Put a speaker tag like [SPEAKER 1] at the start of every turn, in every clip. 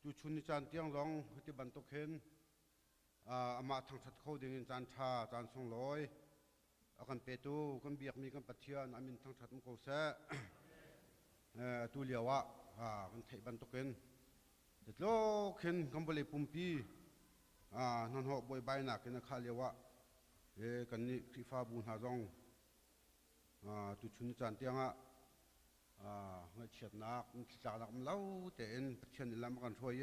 [SPEAKER 1] tu chun ni chan tiang long ti ban to khen ama thang that kho ding in chan tha chan song loi akan pe tu kan biak mi kan pathian amin thang that ko sa tu liawa kan thei ban to ken detlo khen kan bole pumpi non ho boy bai na ken kha liawa kan ni khifa bu na jong tu chun ni chan tianga ngay chiết nạc chả nạc lâu tên bắt chân làmกันช่วย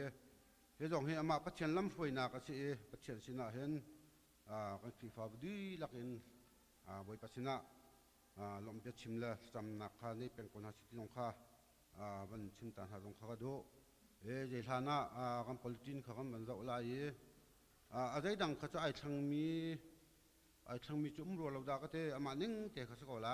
[SPEAKER 1] เฮ้ยจงเฮ้ยอามาปัจจัยล้ำช่วยนักสิปัจจัยสินะเห็นกันฟีฟ้าดีลักอินบอยปัจจัยนะลมเปียชิมละจำนักข้านี่เป็นคนหาสิทธิลงข้าวันชิมตาหาลงข้าก็ดูเฮ้ยเจตนากัน politin ข้ากันมันจะอะไรอะไรดังข้าจะไอ้ทั้งมีจุ่มรัวเราด่าก็เตะอามานิ่งเตะข้าสักอะไร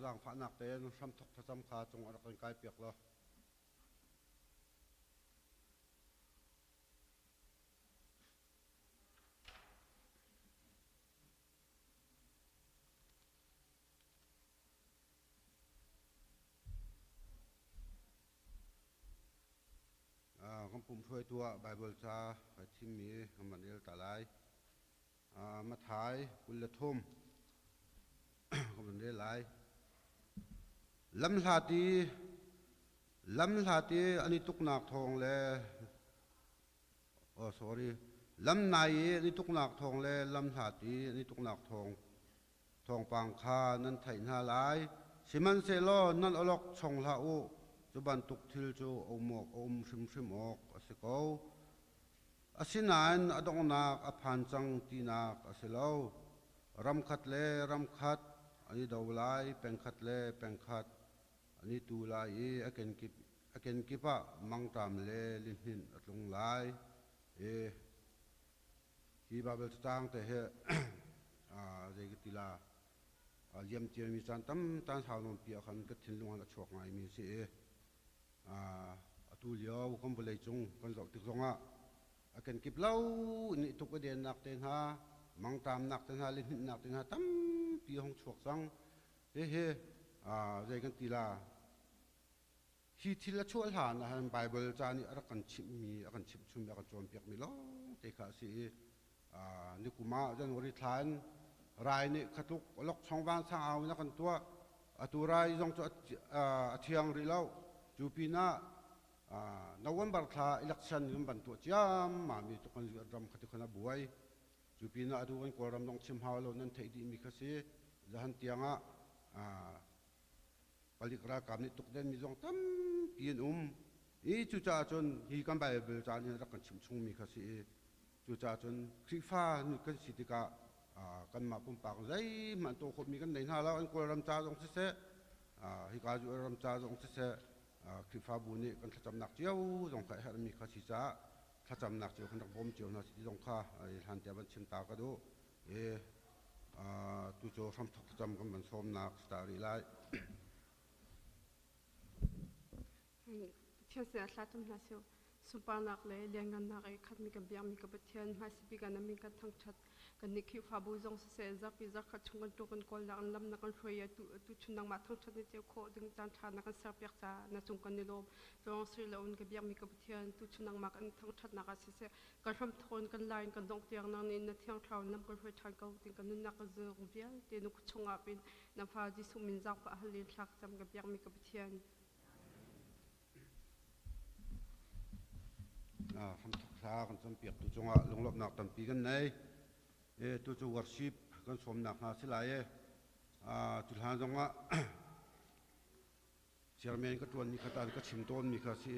[SPEAKER 1] ร่างฝันหนักเตนซ้ำทกซ้ำขาจงอะไรกันกายเปียกแล้วคำปุ่มช่วยตัวไบเบิลจ้าที่มีคำมันเอลตาไลมาถ่ายกุลทุ่มคำมันเอลไลลำหาตีอันนี้ตุกนักทองเลยsorry ลำนายอันนี้ตุกนักทองเลยลำหาตีอันนี้ตุกนักทองปังคานั่นไทยนาลายสิมันเซโลนั่นอลอกชงลาอุจุบันตุกทิลจูอมอกอมชิมออกสิเขาสินานอดงนักอภันจังตีนักสิเลารำคัดเล่รำคัดอันนี้ดาวไลแปงคัดเล่แปงคัดอันนี้ตูลายอาเกนกิปะมังตามเล่ลินหินลงไลฮีบาเบลตังแต่เฮเจกิติลาเยี่ยมเจียมีจันตั้มตันสาวนปีขันก็ทิ้งลงหันชกไงมีสิตูเลียวก็บริจงกันหลอกติดตรงอาเกนกิปเล่านี่ทุกประเด็นนักเต้นฮะมังตามนักเต้นฮะลินหินนักเต้นฮะตั้มปีห้องชกสังเจกันติลาฮีทิลช่วยหานะฮะไบเบิลจานี่รักกันชิมมีรักกันชิมชุมรักกันโจมเปียกมีล้อเตะขาสินิคุมาจันวริทานรายนี่ขัดลุกล็อกช่องว่างสร้างเอานักกันตัวรายจงจะเทียงริเล่าจูปีน่านวันบัตรทาอิเล็กชันกันบันตัวจ้ามมามีทุกคนรำขัดขนาบวยจูปีน่าดูกันกอรำน้องชิมฮาวโลนั่นเทดีมีขัดสิจะหันเตียงปลิกรากรรมนี่ตุกเด่นมีจงตั้มปีนจุจ่าจนฮีกันไปเบลจานี่รักกันชิมชงมีขัดสิจุจ่าจนคริฟ้านี่กันสิติกากันมาปุ่มปากใจมันตัวคนมีกันในหน้าแล้วอันกอรำจ่าจงเสะฮีกาจูรำจ่าจงเสะคริฟ้าบุญนี่กันจำหนักเจียวจงใครให้มีขัดสิจ้าถ้าจำหนักเจียวคนนักบ่มเจียวนะสิจงข้าหันเตียบันชิมตากระดูตุโจทำทุกจำกันมันสมนักสตารีไล
[SPEAKER 2] เที่ยวเสียหลักทุ่มนาเซียวสุปานักเลยเลี้ยงกันนักไอ้ขัดมีกับเบียงมีกับเทียนมาสิปีกันมีกันทั้งชัดกันนี่คิวฟาบูจงเสียจับปีจักขัดชงกันตัวกันกอลลังลำนักกันช่วยตุชุนังมาทั้งชัดนี่เจ้าโคดึงจานชานักกันเสียเปียกจ้านาจงกันนี่ลมจงสิเลวนกับเบียงมีกับเทียนตุชุนังมากันทั้งชัดนักกันเสียกันทำทนกันไล่กันดงเตียงนั่งนี่นาเที่ยงเท้าน้ำกันช่วยทานกันติงกันนั่นนักกันเจอของเบียงเตียนุกชงอาเป็นน้ำฟ้าจิสุมินจักปะฮัลลินชักจำกับเบียงมีกับเทียน
[SPEAKER 1] คำทักษะกันจำเปียกตัวจงลงรบหนักตั้มปีกันในตัวจงวัดชิบกันสมหนักหาสิลายจุดหาจงเชียร์แมนก็ตัวนี้ขตานก็ชิมต้นมีข้าสิ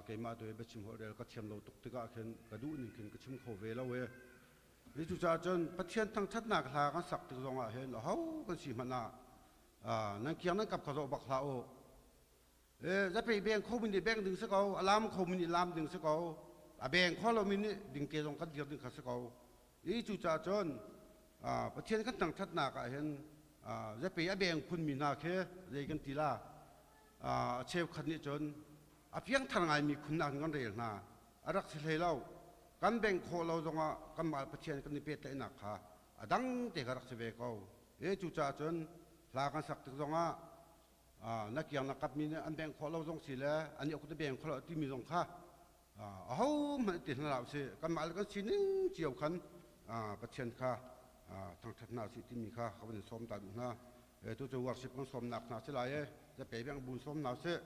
[SPEAKER 1] เกมาตัวเบชิมหัวเรลก็เทียมเราตกตะกะเข็นกระดูนี่เข็นก็ชิมโคเวแล้วนี่จุดจนประเทศทั้งชัดหนักหากันสักตัวจงเห็นเขากันสิมันนั่งเคียงนั่งกับเขาบักลาโอจะไปแบ่งข้อมูลแบ่งดึงสักเอาอารามข้อมูลอารามดึงสักเอาแบ่งข้อเรามีนี่ดึงเกลงกันเดียวดึงขัดสักเอาจุดจนประเทศกันต่างชัดหนักเห็นจะไปแบ่งคุณมีนาแค่เรื่องกันทีละเชฟขัดนี่จนเพียงทางไงมีคุณนักกันเรียนรักสิเลเรากันแบ่งข้อเราจงกันมาประเทศกันนี่เป็นแต่หนักค่ะ ดังเตะกระรักเสเบกเอาจู่จ้าจนลากันสักตึกตรงนักยังนักกับมีอันแบ่งขอเราตรงสิแล้วอันนี้เอาคุณแบ่งขอเราที่มีตรงค่ะเอามันติดเราสิกันมาแล้วก็ชิ้นนึงเจียวขันประเทศค่ะทางทัศนาสิที่มีค่ะเขาเป็นสมตัดนะตัวจะวัดสิบกันสมหนักหนาเสียไรจะไปแบ่งบุญสมหนาเสีย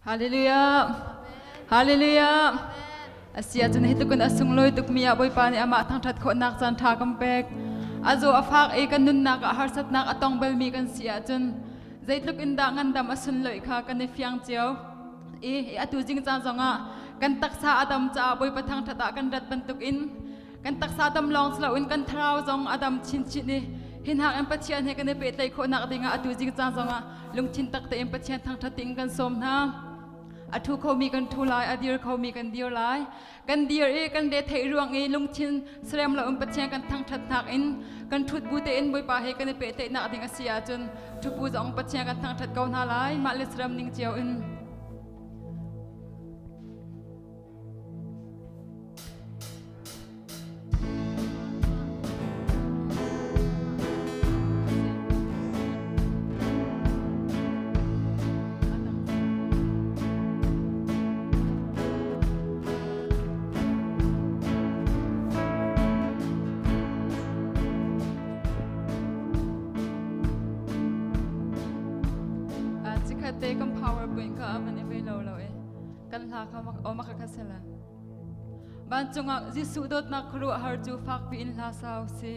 [SPEAKER 3] ฮาเลลูยาฮาเลลูยาอาเซียจนให้ทุกคนอาสุงลอยตุกมีอาบอยปานีอามาทั้งทัดคนนักจันทากำเปกอาโจอาฟากเอกันนุนนักอาหารสัตนักอาตองเบลมีกันเสียจนใจทุกอินดังันดำอาสุนลอยค่ะกันในเฟียงเจียวอาตุจิงจางจงกันตักษาอาดัมจ้าบอยปะทั้งทัดกันรัดบันตุกอินกันตักษาดำลองสลาวินกันทราวจงอาดัมชินชินีหินหักเอ็มปัจเจียนให้กันในเปตไลโคนักดิ่งอาตุจิงจางจงลุงชินตักเตเอ็มปัจเจียนทั้งทัดติงกันสมนะอาทุเขามีกันทุลายอาดีร์เขามีกันเดียวลายกันเดียร์กันเดทให้รวงลุงชินเสร็จแล้วปัจเจียนกันทั้งทัดนักอินกันทุดบูเตอินบอยปาให้กันในเปตนักดิ่งอาเซียจนทุบูจงปัจเจียนกันทั้งทัดเกาหน้าลายมาเลสเรมนิ่งเจียวอินเตกัม PowerPoint ก็มันไม่เล่าเลยกันลาเขาเอามาคัดเสร็จบ้านจงจิสุดนักครัวหาจูฟักปีนลาสาวซี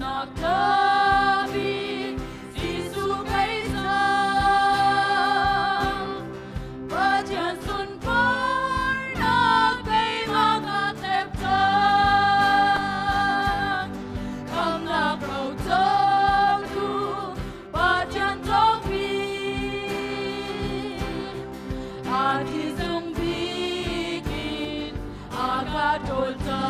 [SPEAKER 3] nak David Giêsu cây sang Bajan sun par nak cây maka tep sang Kam nak rau tong tu Bajan tong pi Hati sung bikin agak dolta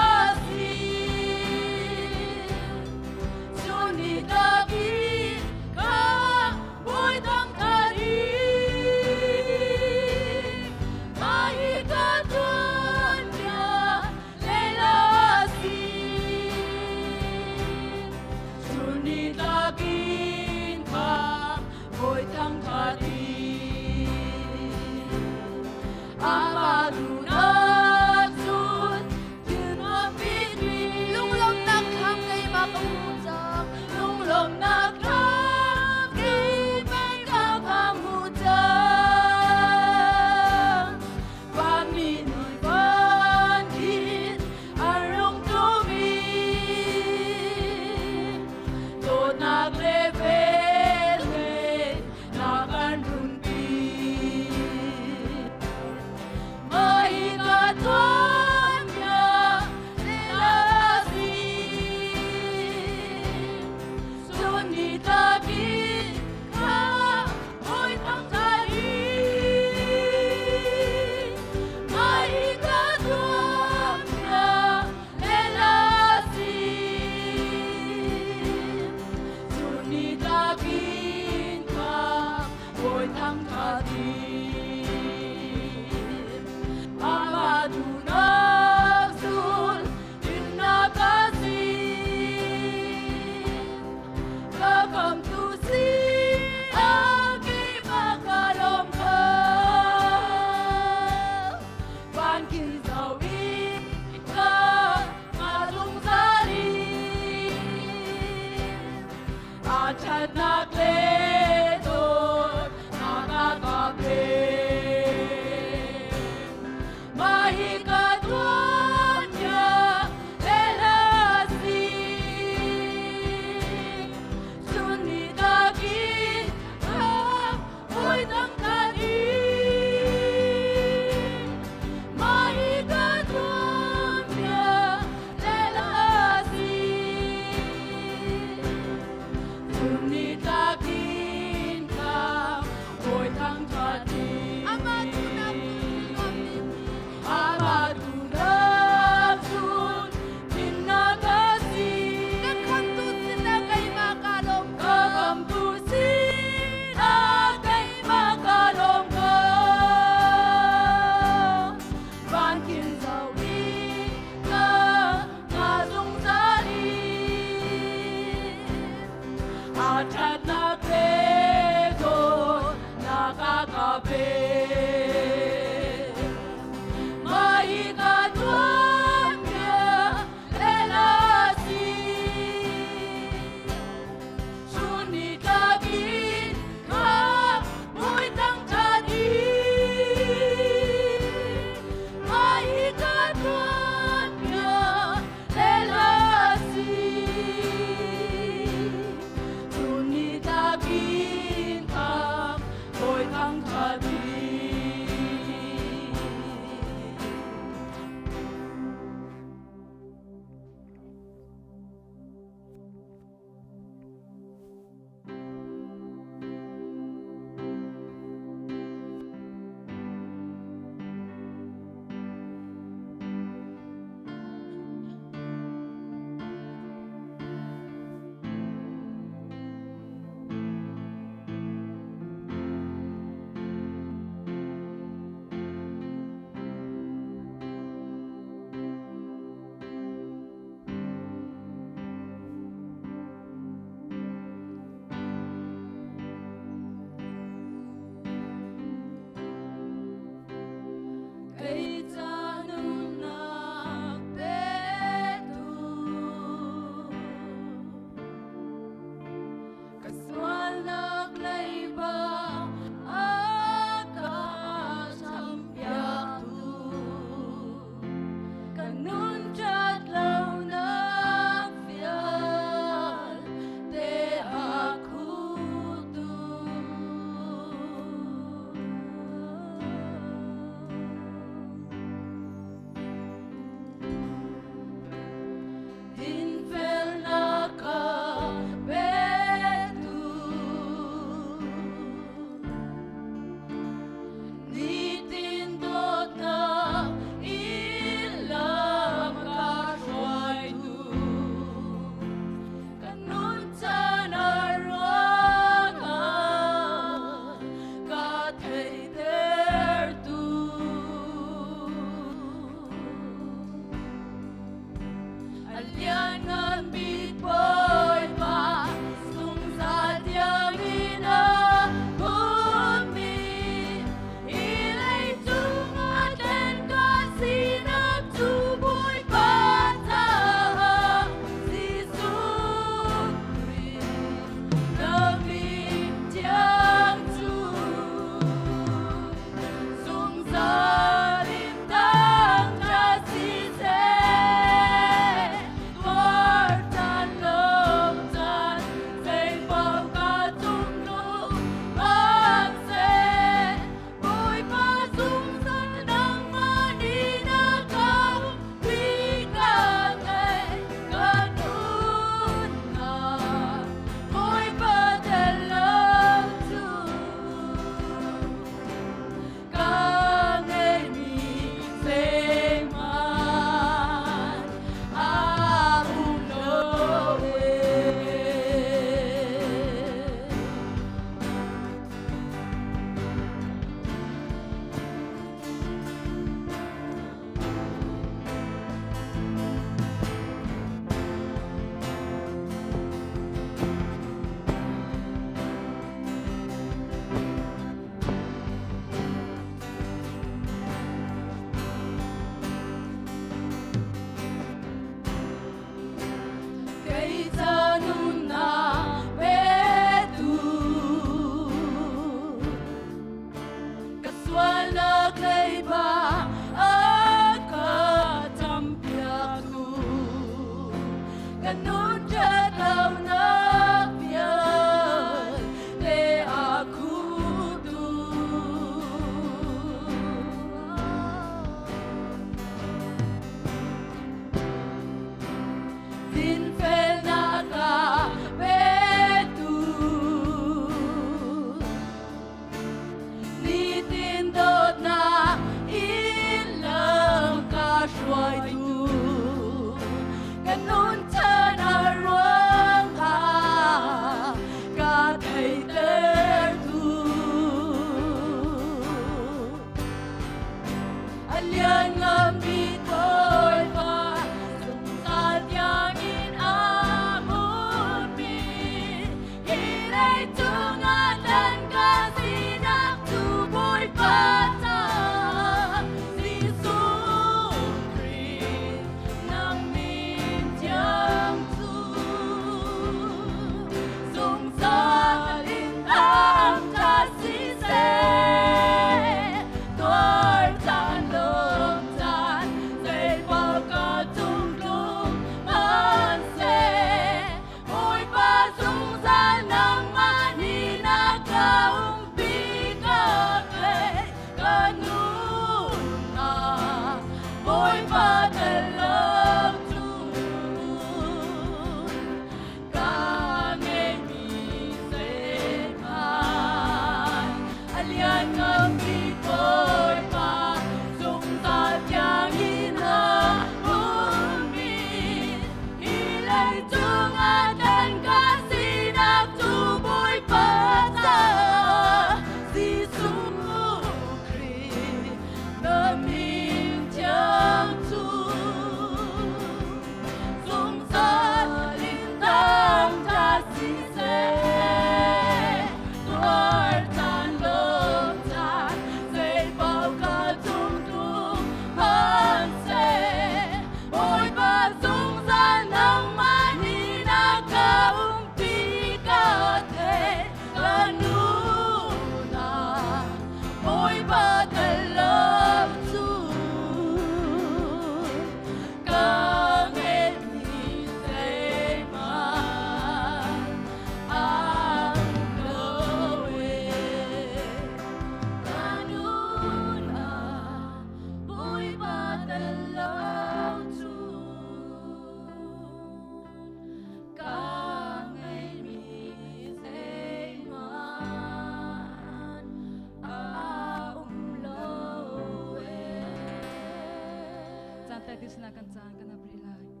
[SPEAKER 3] kan chan kan abri lai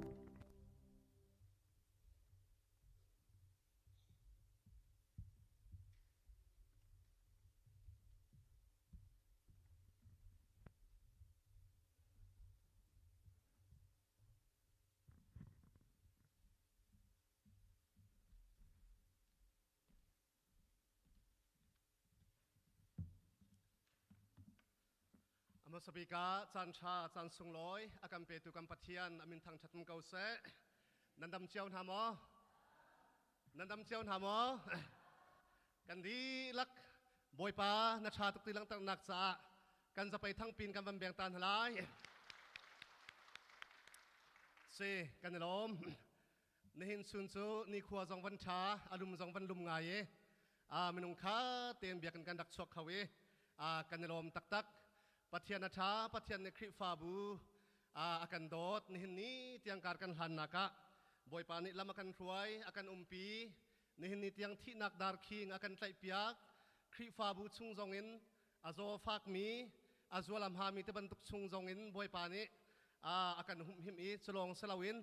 [SPEAKER 4] Amos sabika chan cha chan sung loi akan petu kam pathian amin thang thatm kau se nandam chiaun hamo kan di lak boy pa na cha tuk tilang tak nak cha kan zapai thang pin kan ban beng tan halai se kan lom nihin sun chu ni khua jong van cha alum jong van lum ngai minung kha ten biakan kan dak chok khawe kan lom tak tak Pathian acha pathian ne khri fa bu akan dot nihin ni tiang kar kan han naka boy pani lama kan ruai akan umpi nihin ni tiang thi nak dar king akan tlai piak khri fa bu chung zongin azo fak mi azwalam ha mi te bantuk chung zongin boy pani akan hum him i chlong salawin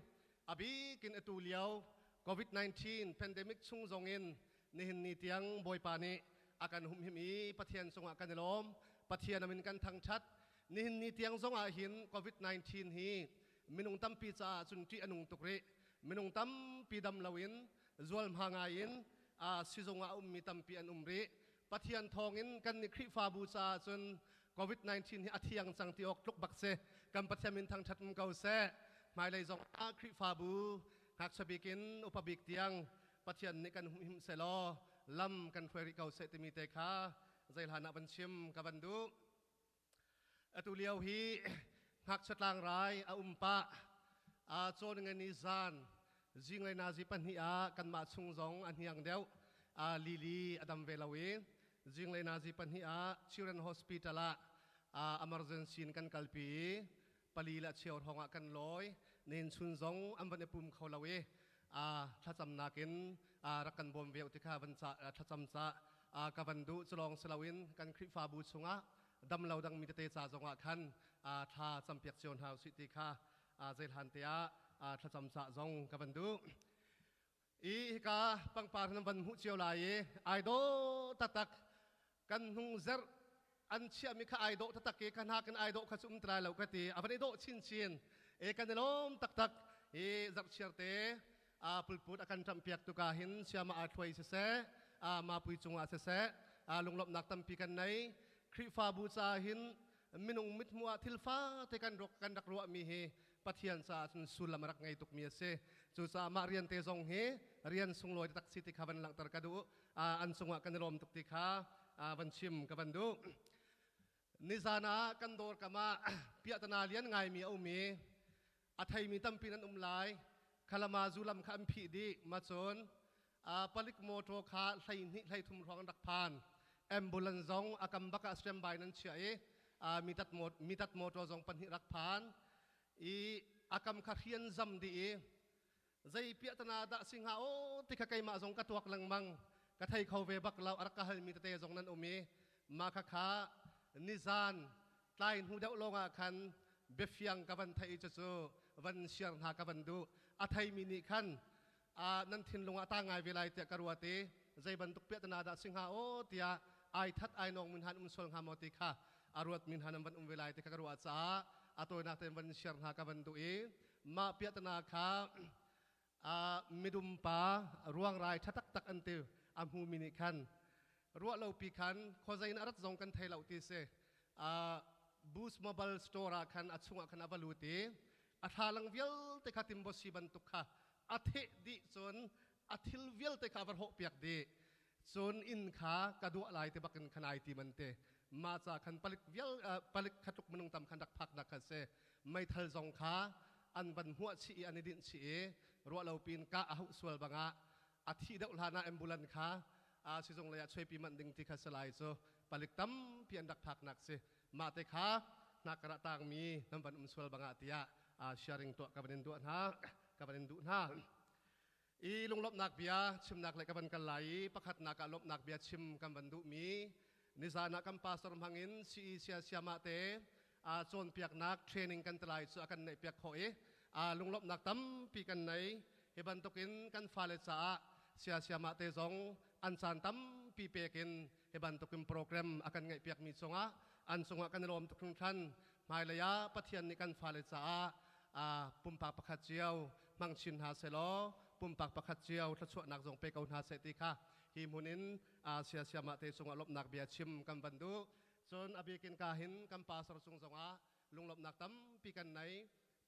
[SPEAKER 4] abi kin atu liao covid-19 pandemic chung zongin nihin ni tiang boy pani akan hum him i pathian song akan lom pathian amin kan thang chat nihin ni tiang zonga hin covid-19 hi minung tam pi cha chun ti anung tukre minung tam pi dam lawin zual mhangain sizonga ummi tam pi an umre pathian thongin kan ni khri fa bu cha chun covid-19 hi athiang chang ti ok tluk bakse kan pathian min thang chat kau se mai lai zong khri fa bu hak sabikin upabik tiang pathian ni kan hum him selo lam kan khweri kau se ti mi te kha zail hana ban chim ka ban du atu liao hi hak chatlang rai umpa chon ngai ni zan jing lai na ji pan hi kan ma chung zong an hiang deu lili adam velawe jing lai na ji pan hi children hospital emergency kan kalpi palila cheu honga kan loi nin chun zong am ban epum kholawe thacham nakin rakan bom veu tikha ban cha thacham cha kavandu chlong selawin kan khri fa bu chunga dam laudang mi te cha zonga khan tha champiak chon hau city kha zel han tia tha cham cha zong kavandu i ka pangpar nam ban hu chiao lai ai do tatak kan hung zer an chia mi kha ai do tatak ke kan ha kan ai do kha chum tra lau ka ti avan do chin chin e kan lom tak tak e zar chiarte pulput akan champiak tu ka hin siama a thwai se ma pui chunga se lunglop nak tam pi kan nai khri fa bu cha hin minung mit muwa thilfa te kan rok kan dak ro mi he pathian sa sulam rak ngai tuk mi se chu sa ma rian te zong he rian sung loi tak siti khaban lang tar ka du an sunga kan rom tuk ti kha van chim ka ban du nizana kan dor kama piatana lian ngai mi au mi athai mi tam pin an lai khalama zulam kha am phi di ma chon palik moto kha hlai thum rong dak phan ambulance zong akam baka stem bai nan chia mitat moto zong pan hi rak phan i akam kha hian zam di zai piatana da singha o tikha kai ma zong ka tuak lang mang ka thai khau ve bak law ar ka hal mi te zong nan umi ma kha kha nizan tlain hu deuh longa khan befiang ka van thai chu van siar na ka van du athai mi ni khan nan thin lunga ta ngai velai te karwate zai bantuk piatana da singha o tia ai that ai nong min han sol nga moti kha arwat min hanam ban velai te karwa cha atoy na ten ban share na ka ban du ma piatana kha midum pa ruang rai thatak tak ante amhu mini khan ruwa lo pi khan khozain arat zong kan thai lau ti se boost mobile store khan achunga khan avaluti athalang vial te khatim bo si ban tu kha athe di chon athil vial te kha var ho piak di chon in kha kadu lai te bakin khanai ti man te ma cha khan palik vial palik khatuk manung tam khan dak phak dak kha se mai thal zong kha an ban huwa chi ani din chi ruwa lo pin ka ahu swal banga athi deuh lana ambulance kha si zong le choi pi man ding ti kha salai so palik tam pian dak phak nak se ma te kha nakara tang mi nam ban swal banga tia sharing to ka banin du na i lunglop nak bia chim nak le ka ban kalai pakhat nak lop nak bia chim kam ban du mi nizana kam pastor mangin si sia siama te โซนเปียกนักเทรนนิ่งกันตลายสุกันในเปียกโคเอลุงลบนักตั้มปีกันในเฮบันตุกินกันฟาเลสาเสียเสียมาเตจงอันสันตั้มปีเปียกินเฮบันตุกินโปรแกรมอากันไงเปียกมีสงะอันสงะกันลมทุกท่านหมายระยะปะเทียนในกันฟาเลสาปุ่มปากประคัดเจียวมังชินหาเซโลปุ่มปากประคัดเจียวทัชวนักจงเปกเอาหาเสติค่ะฮิมุนินเสียเสียมาเตจงลบนักเบียชิมกันบันดุจนอภิกินกาหินกันปาสรสุงจงลุงลบนักตั้มปีกันใน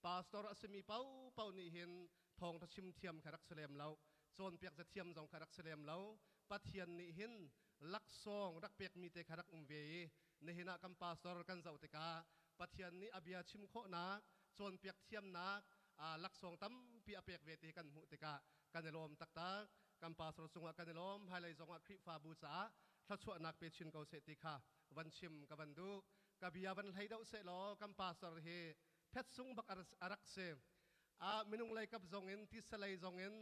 [SPEAKER 4] ปาสตอร์สมีเป้านี่เห็นทองทัชิมเทียมขรักเสลมเราโซนเปียกจะเทียมจงขรักเสลมเราปะเทียนนี่เห็นลักซองรักเปียกมีเตขรักเวในเห็นกันปาสตอร์กันเจ้าเตกาปะเทียนนี่อภิยชิมโคนักโซนเปียกเทียมนักลักซองตั้มปีอเปียกเวทีกันหุเตกากันลมตักตักกันปาสรสุงกันลมไฮไลท์จงคริฟาบูษาทัชวนักเปชินเกาเสติกาวันชิมกับวันดูกับยาวันไฮดาวเสลอกันปาสรเฮเพชรสุงบักอารักเซมินุงไลกับจงเงินที่สไลจงเงิน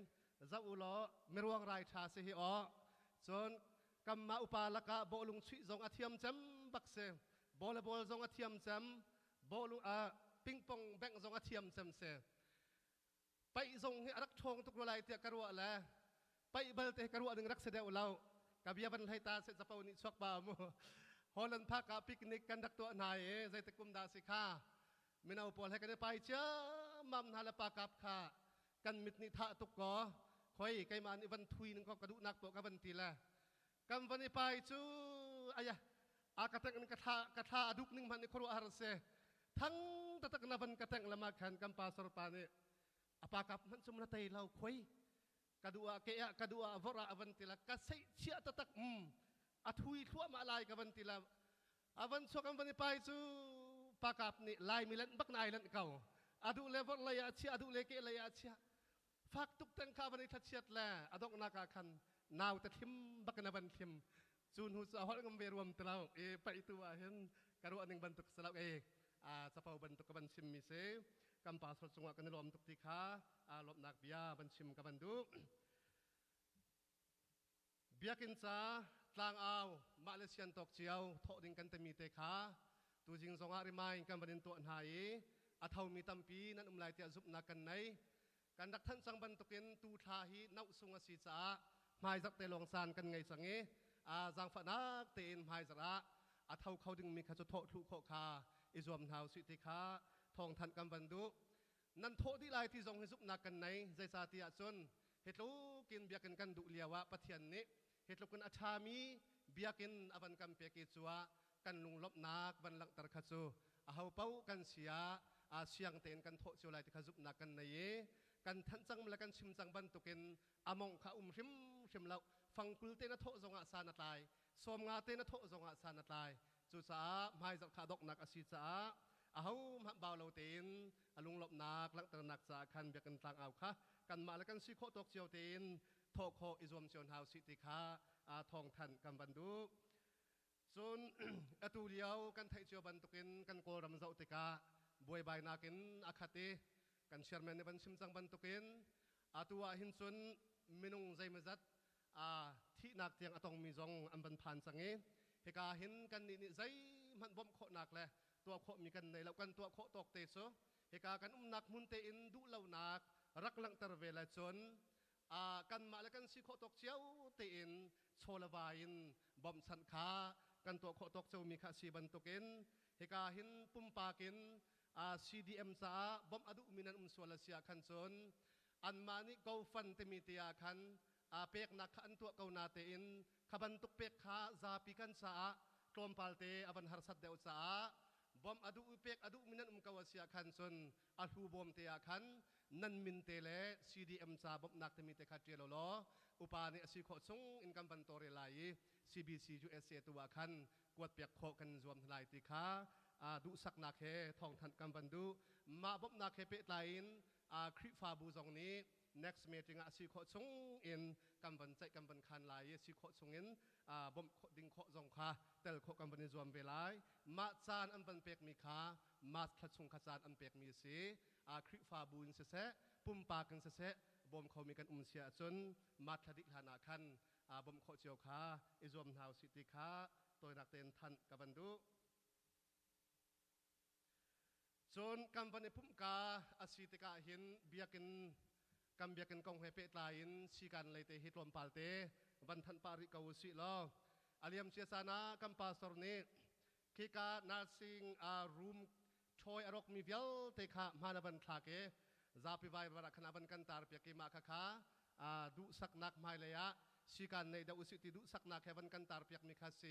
[SPEAKER 4] เจ้าอุลอมิรวงไรชาเสียอ๋อจนกำมาอุปาลกะโบลุงชิจงอาเทียมจำบักเซโบลบอลจงอาเทียมจำโบลุงปิงปองแบงจงอาเทียมจำเซไปจงให้รักทองตุกไรเตียกระรัวแลไปเบลเตกระรัวหนึ่งรักเสด็จเรากับยาวันไฮตาเสจะเปานิชกบ่าวฮอลันพักปิกนิกกันดักตัวนายใจตะกุมดาสิค่ะมินาอุปอลให้กันไปเจ้ามัมนาลปากับค่ะกันมิตรนิทะตุกกอคอยไกมันอีวันทุยนึงก็กระดูนักโปกันวันทีละกันวันนี้ไปจูอายะกระตังกระทาดุกนึงมันในครัวอาร์เซทั้งตะตะกันวันกระตังละมาขันกันปาสรปานี่ปากับมันสมรตัยเราคอยkedua kaya kedua vora avantila kasai cia tatak athui thua ma lai ka vantila avan so kan vani pai chu pakap ni lai milan bak nai lan kau adu level la ya chia adu leke la ya chia fak tuk tan ka vani thatchiat la adok na ka khan naw ta thim bak na van thim chun hu sa hol ngam ve rom tlau pai tu a hen karu aning bantuk salau sa pau bantuk ka ban sim mi se kam pa so chunga kan lom tuk ti kha lop nak bia ban sim ka ban du biakin sa tlang aw malaysian tok chiao tho ding kan te mi te kha tu jing zonga rimai kan banin to nai athau mi tampi nan umlai tia zup na kan nai kan dak than sang ban tukin tu tha hi nau sunga si cha mai zak te long san kan ngai sange jang fa nak te in mai zara athau khau ding mi kha chu tho thu kho kha izom hau si ti khaทองทันกันบันดุนันโทที่ลายที่ทรงให้ซุปนักกันในใจสาธิอาชนเหตุลูกินเบียกันกันดุเลียวะปะเทียนนี้เหตุลูกันอาชามีเบียกินอวันกันเปียกิจัวกันลุงลบนักวันหลังตระคัจูอาเฮาเป้ากันเสียเสียงเต็นกันโทเชียวลายที่ขจุบนักกันในกันทันจังมากันชิมจังบันตุกินอามองข้าชิมแล้วฟังกุลเตนโททรงอาสานัดลายสมงาเตนโททรงอาสานัดลายจุสาไม่จักขาดอกนักอาศิษาเอาบ่าวเราเต็นลุงหลบนักลังตระหนักจากคันเบียกันต่างเอาค่ะกันมาแล้วกันสิโคตกเจียวเต็นโทโคอิจวมเชียนหาวสิติค่ะทองทันกันบันดุส่วนตูเดียวกันไทยเจียวบันตุกินกันโกรำเจ้าติกาบวยใบนากินอาคติกันเชียร์แมนในบันชิมจังบันตุกินตัวหินส่วนมินุงใจมจัดที่นักเตียงตองมีจงอันบันผ่านสังเกตเหตุการณ์เห็นกันนี่ใจมันบ่มโคนักเลยตัวโคมีกันในแล้วกันตัวโคตกเตโซเหตุการณ์กันนักมุนเตอินดูเหล่านักรักลังตระเวลจนกันมาแล้วกันสิโคตกเชียวเตอินโชลวายินบ่มสันขากันตัวโคตกเจ้ามีข้าสีบันตุกินเหตุการณ์เห็นปุ่มปากินCDM ซาบ่มอดุมินันสวลเสียขันจนอันมานี่กฟันเตมีเตียขันเปียกนักขันตัวเกานาเตอินขบันตุกเปียกขาซาปิกันซากลมพาลเตอบันหารสัตเดวซาบอมอดุเปกอดุมินันกวาเสียขันส่วนอัลฮูบอมเตียขันนันมินเตเล CDM ซาบอมนักเตมิเตขัดเจลโลอุปาเนสิโคซงอินกัมบันโตเรลัย CBC USA ตัวขันกวดเปียกโคกันรวมทลายติขาดุสักนักเฮทองทันกัมบันดุมาบอมนักเฮเปตไลน์คริฟาบูจงนี้ next meeting สิโคซงอินกัมบันใจกัมบันคันลายสิโคซงอินบ่มดิ่งโคจงค่ะเตลโคกัมบันรวมเวลามาจานอันเป็นเปกมีขามาทัดชงขจานอันเปกมีสีคริฟาบูนเสะปุ่มปากันเสะบ่มเขามีกันเสียจนมาทัดิกหานาคันบ่มโคเจียวขาอิจวมหาวสิติขาตัวนักเต้นทันกับันดุ จนกำวันในพุ่มกาอาศิติกาเห็นเบียกินกำเบียกินกองเฮเปตลายินสีกันเลยเตฮิตลมปาลเตวันทันปาริกาวสิลออาเลียมเชียสานากำปาสรณีคิกานาซิงรูมชอยอรกมีเวลเตคะมานาบันทาเกซาปิไวบารักนาบันกันตาร์เปียกิมาคะดูสักนักไม่เลยอะสีกันในดาวสิติดูสักนักแค่บันกันตาร์เปียกมิคาเซ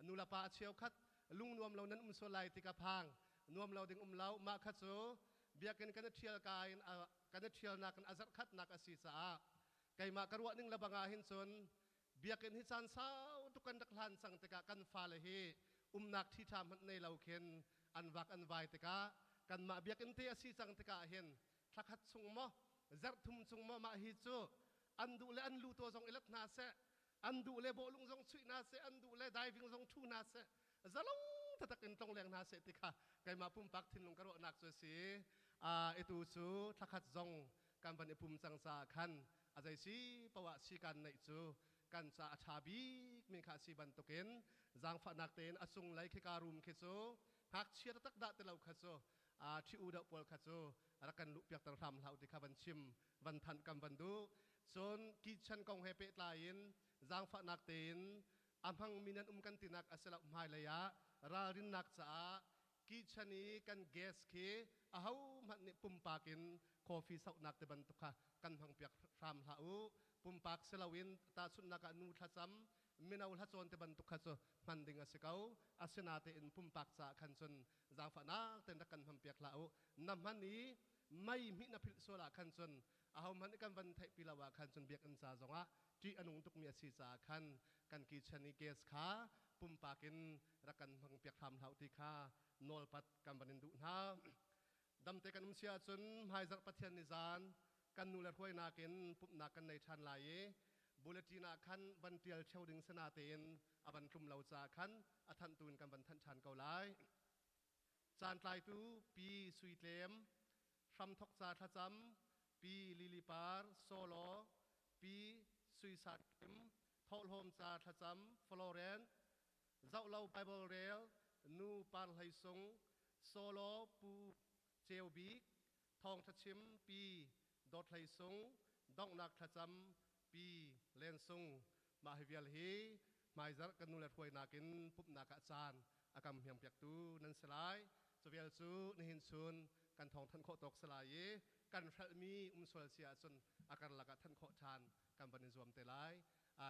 [SPEAKER 4] นุลปาเชียวคัดลุงนวมเรานั้นสลายติกาพังนวมเราดึงเรามาคัดโซเบียกันเทียลกายกันเทียลนักอาจัดคัดนักอาศิสาไก่มากระวะนึงละบังอาหินซนเบียกันฮิซันเศร้าทุกันดักลันสังติกากันฟาเลฮีนักที่ทำในเราเข็นอันวักอันไวติกากันมาเบียกันเทียศิสังติกาเห็นทักขัดซุงมอจัดทุ่มซุงมอมาฮิโซอันดูเลอันลูตัวซองอิลัดนาเซอันดูเลโบลุงซองสุยนาเซอันดูเลไดวิ่งซองทูนาเซจะลงถ้าตะกินตรงแรงนาเสติค่ะไกมาปุ่มปักทินลงกระโดดหนักสุดสีเอตูสูทักขัดซงการบันปุ่มสังสาคันอาศัยสีประวัติสีกันในจูกันสาชาบีมีขาสีบันตุกินจางฝันนักเตนอสุงไหลเคการุมเคโซหักเชียร์ตักดาเตลาเคโซที่อุดปวลเคโซรักกันลุกเปียกตระทำเหล่าที่ขาบันชิมบันทันกำบันดูโซนกิชันกองเฮเปตลายินจางฝันนักเตนอัมพังมินันกันตินักอาศัยละไม่เลยะรารินนักษากิจนีกันเกสเคอาหูมันนี่ปุ่มปากินคอฟีสักนักเตบันตุกะกันพังเปียกรามหาอุปุ่มปากเซลวินตาสุนนักอนุทัศมมินาวทัศนเตบันตุกะโซมันดิงอาศัยเขาอาศนาเตอินปุ่มปากสาคันซนจางฝานักเตนักกันพังเปียกลาอุนำมันนี้ไม่มินาพิลโซลาคันซนอาหูมันกันวันไทยพิลาวาคันซนเบียกอันซาจงะจีอนุตุกมีอาศิสาคันกันกิจนีเกสขาปุ่มปากินรักกันพังเปียกทำเท่าที่ข้านอลปัดกันบันดุนาดำเตกันเสียจนหายจากปัทยานิจานกันนูเลห้วยนากินปุ่มนากันในชันลายบุลจีนาคันบันเตียลเชวดึงสนาเตนอบันคลุมเหล่าจาคันอทันตูนกันบันทันชันเกาไลจานไตตูปีสุยเลมทำทกจาทัจำปีลิลิปาร์โซโลปีสุยสัตมทอลโฮมจาทัจำฟลอเรนเจ้าเราไบเบิลเรลนูปาร์ไลซงโซโลปูเจลบิกทองทัชิมปีดอทไลซงดองนักทัจำปีเลนซงมาฮิเวลฮีมาจัดกันนูเลทวยนักินปุบนักอาจารย์อากาศเพียงเปียกตูนันสลายสเวลซูนหินซุนกันทองทันโคตกสลายกันพระมีสวลเสียจนอาการลักทันโคทานกันบันรวมเตลาย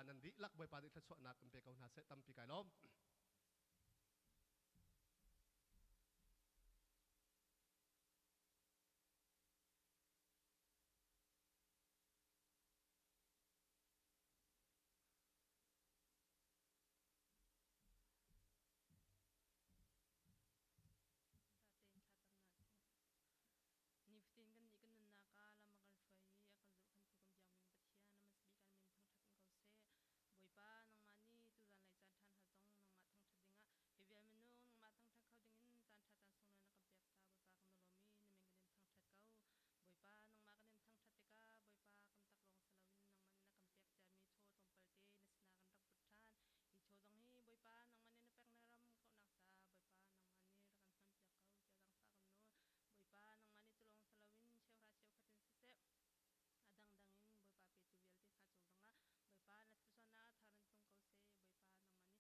[SPEAKER 4] นันดิลักบอยปาดิทัศนักกันเปกเอาหน้าเสตัมปีไก่ล้อม
[SPEAKER 3] นิฟตินกันนี่กันนักอาลามากันไฟอากันจุกันทุกันเบียงมิงปัทยานามัสบีกันมินทั้งทัดกันเขาเซ่บอยป้านังมานี่ตุจันไหลจันทันหาจงนังมาทั้งทัดดิ่งเฮเวียมินูนังมาทั้งทัดเขาดิ่งจันทัดจันทรงนันกันเปียกตาบอยป้ากันนลมีนมิงกันทั้งทัดเขาบอยป้านังมากันทั้งทัดติกาบอยป้ากันตักลงสลาวินนังมันนักกันเปียกจะมีโชว์ตรงเปิดเตนสนากันตักปุถทานอีโชว์ตรงนี้บอยป้านังมันนี่แปลงนารำเขานักษาบอยป้านังมัน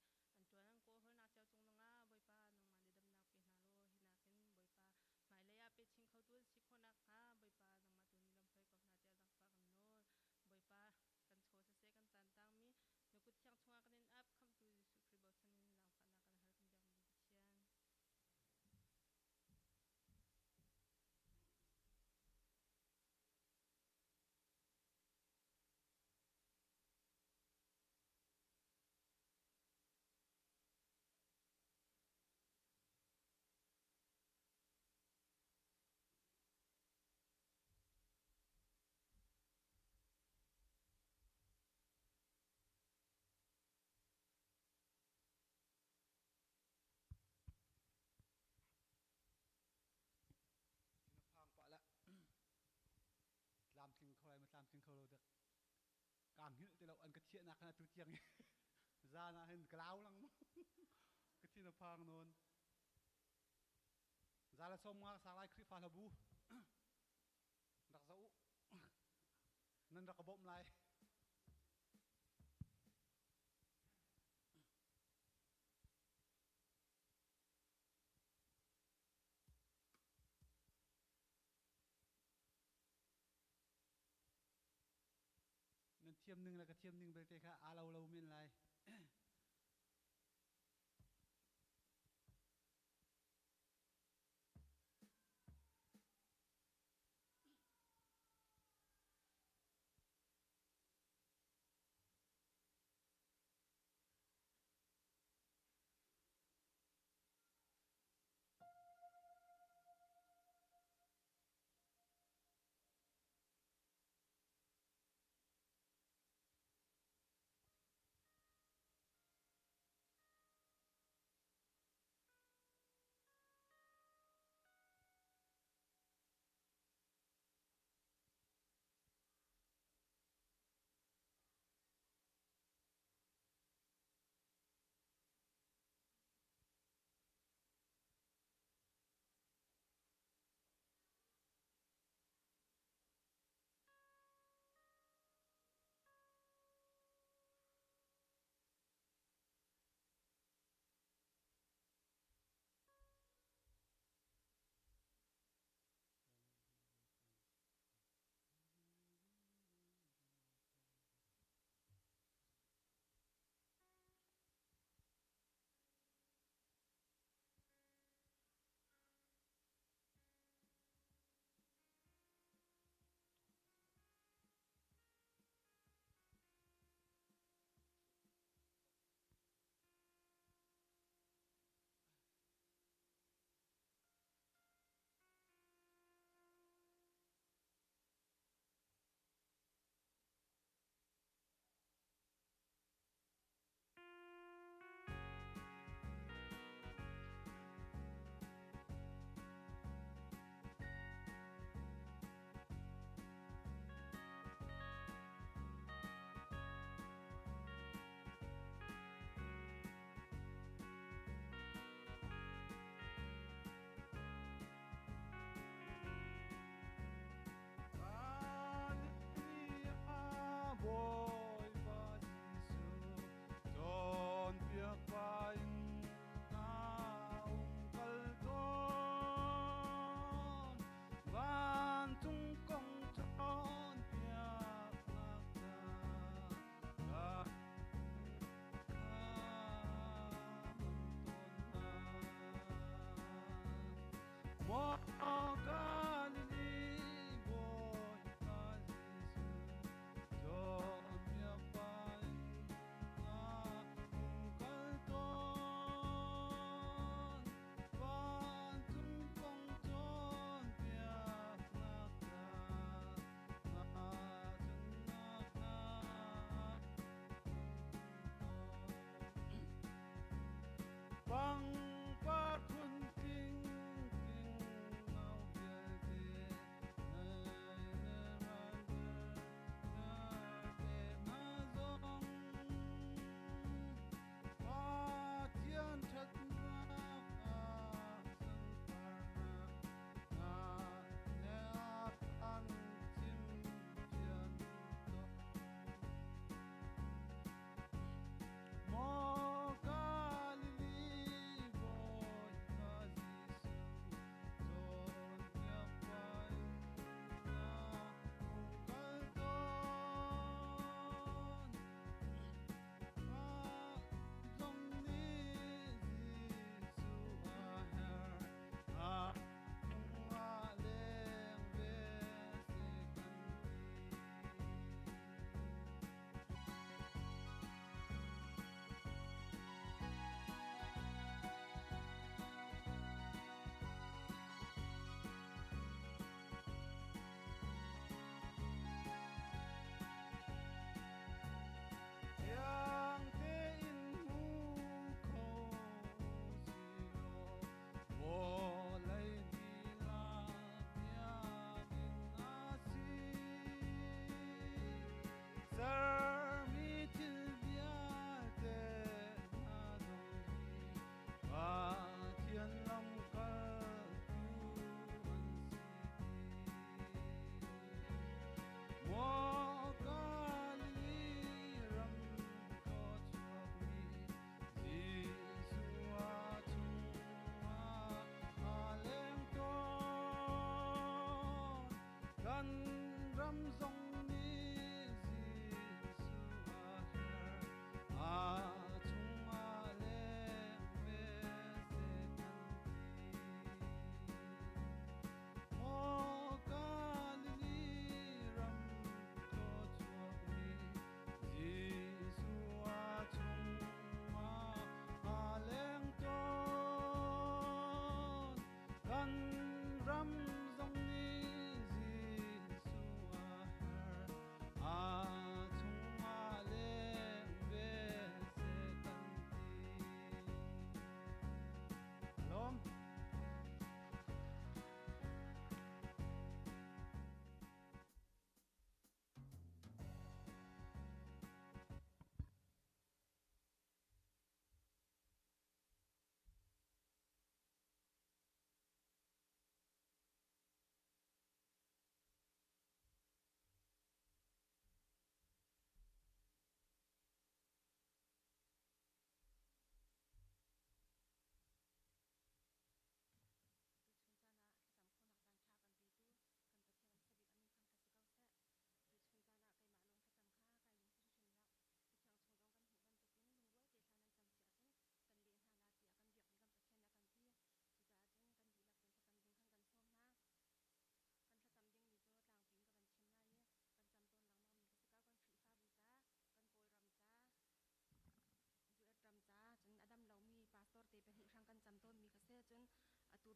[SPEAKER 3] นี่รักันมันเปียกเขาจะรังฟ้ากันโน้บอยป้านังมันนี่ตุลงสลาวินเชวราเชวขัดเสเสadang dangin boy pa petu vialti kha chong danga boy pa na tu sana tharan tong ko se boy pa nang mani antuan ko hol na chaw chong danga boy pa nang mani dam na pe na lo hinakin boy pa mai le ya pe ching khau tu si khona kha boy pa nang ma tu ni lam phai ko na cha dang pa kan no boy pa kan cho se kan tan tang mi no kut chang chunga kan ap kham tu su khri bo chanin lang pha na kan har kan jam mi chian
[SPEAKER 5] ลามสิงเขาอะไรมาลามสิงเขาเราเด็กกางหินแต่เราอันกระเทียนักนะตุเจียงซานะเห็นกล่าวลังกระเทียนพางนน zala som nga salai kri fa labu dak zau nan dak bom lai nan thiam ning la ka thiam ning bek te kha a lo min lai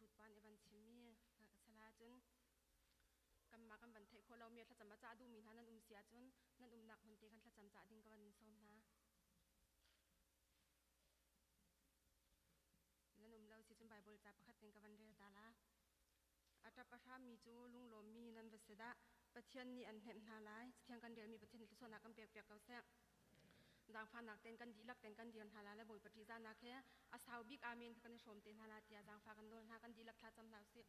[SPEAKER 2] รุดปานเอวันชิมีสลาจนกำมากันบันเทโคเราเมียถ้าจำมาจ้าดูมีท่านั่นเสียจนนั่นหนักคนตีกันถ้าจำจ้าดิ้งกันส้มนะนั่นเราสิจนใบบริจาคประคัดเป็นกันเรียตาละอัตราประชามีจูลุงลมมีนันเวสดาประเทศนี้อันเห็นนาลายเที่ยงกันเดียวมีประเทศที่ส่วนนักกันเปียกเกาแซ่ดังฟันนักเต้นกันดีลักเต้นกันเดียวนาลาและบอยปฏิจานักแค่อาสาวบิ๊กอามินกันชมเต้นนาลาเตียดังฟังกันโดนหากันดีลักท้าจำนาวเสียด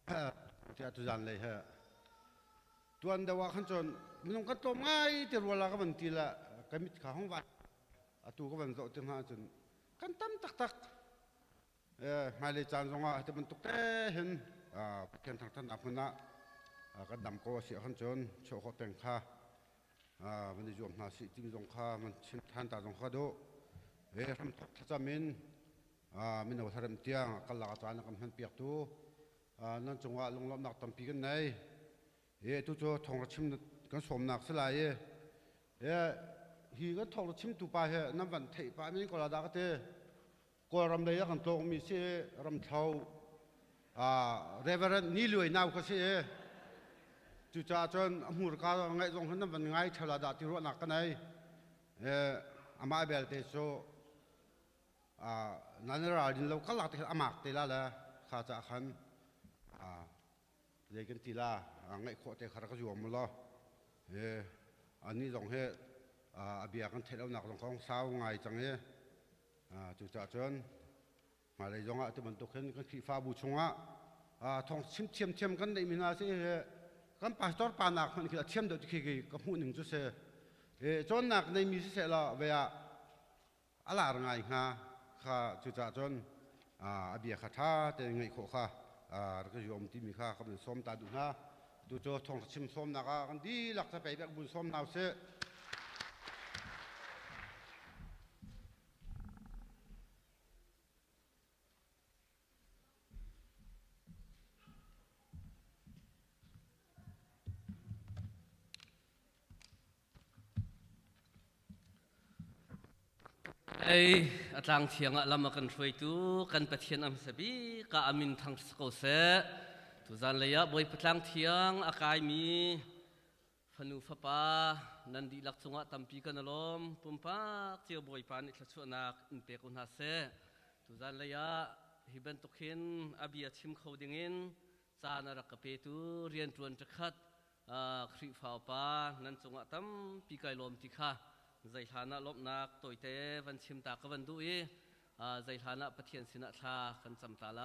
[SPEAKER 1] ที่ตุจันเลยฮะตัวอันเดียวขันจนมันก็ตัวง่ายที่รัวละก็มันทีละก็มิดขาห้องวัดตัวก็มันโตถึงหาจนกันตั้มตักมาเลยจานสงฆ์ที่มันตุกเตเห็นเพียงทางท่านอับนะก็ดำก็เสียขันจนโชว์เขาแต่งข้ามันจะจวบนาสิจิมสงฆ์มันชินท่านตาสงฆ์ดูทำทัศมินมินเอาทำเตียงกันหลักฐานกันหันเปียกตัวนั่นจงว่าลงรับนักตั้มปีกันไหนตัวโจทองชิมกันสมนักสลายฮีก็ทองชิมตัวไปน้ำวันเทปามินก็ระดับเตก็รำเลยกันตรงมีเสรำเท้าเรเวอร์นี่รวยน่าก็เสียจุจ่าจนมูลค่าไงตรงนั้นมันไงเท่าระดับที่รู้นักกันไหนอามาเบลเตโซนั่นเราดินเราก็หลักที่อามาเตล่าละข้าจะขันเรียกกันทีละไงโคตรขนาดก็อยู่มั้งล่ะอันนี้ตรงเหตุเบียกันเทแล้วหนักตรงของสาวไงจังจุจ่าจนมาเลยจงที่มันตกเห็นกันขี้ฟ้าบูชงทองเทียมกันในมินาสิกันปัสตอร์ปานักมันคือเทียมเด็กขี้กับหูหนึ่งจุดเสจนนักในมิสิเสละเวียอะไรไงข้าจุจ่าจนเบียขัดท่าแต่ไงโคข้าแล้วก็โยมที่มีข้าเขาเป็นส้มตาดูนะดูโจทองชิมส้มนักกันดีหลักจะไปแบบบุญส้มนาวเส
[SPEAKER 6] อัตลังเทียงลำมากันช่วยตู้กันปะเทียนอัมสบีก็อามินทางสกอเซตุจันเลยะบอยปะลังเทียงอากายมีฟนูฟปานันดีลักษณะตัมปีกันลมปุ่มปักเจียวบอยปานิทัศนักอินเปกุนฮาเซตุจันเลยะฮิบันตุขินอาบียชิมเขาดิ่งินจานารักเปตูเรียนตรวนจักขัดคริฟ้าปานันจงะตัมปีกายลมติค่ะใจฐานะลบนักตัวเตวันชิมตากวันดูใจฐานะปะเทียนสินะชากันจำตาไล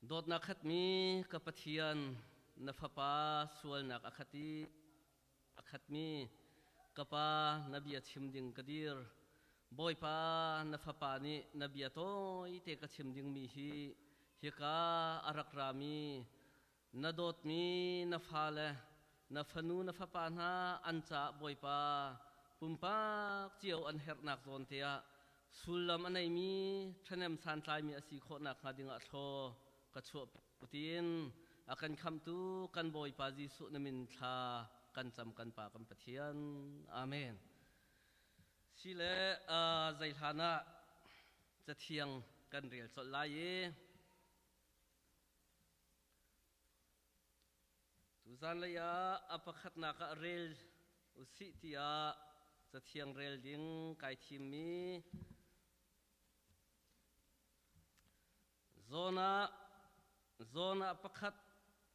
[SPEAKER 6] โดดนักขัดมีกับปะเทียนนฟปาส่วนนักอคติอคติมีกับปานบียชิมดิงกดีร์บอยปานฟปานีนบียโตอิเตกชิมดิงมีฮิกาอารักรามีนโดดมีนฟาเลนฟนูนฟปานาอันจ่าบอยปาปุ่มปักเจียวอันเฮร์นักโซนเทียสุลลัมอันไหนมีท่านเอ็มสันทายมีอาศัยโคนักมาดิ่งอัลโธกระชัวปุตินอาการคำตูกันบอยปาจิสุนมินทากันจำกันปากันปะเทียนอาเมนสิเลใจฐานะจะเทียงกันเรียลสดลายตุจันเลยะอภัขนักเรลอุสิติยาจะเทียงเรลดิ้งไก่ทิมีโซนาอภัข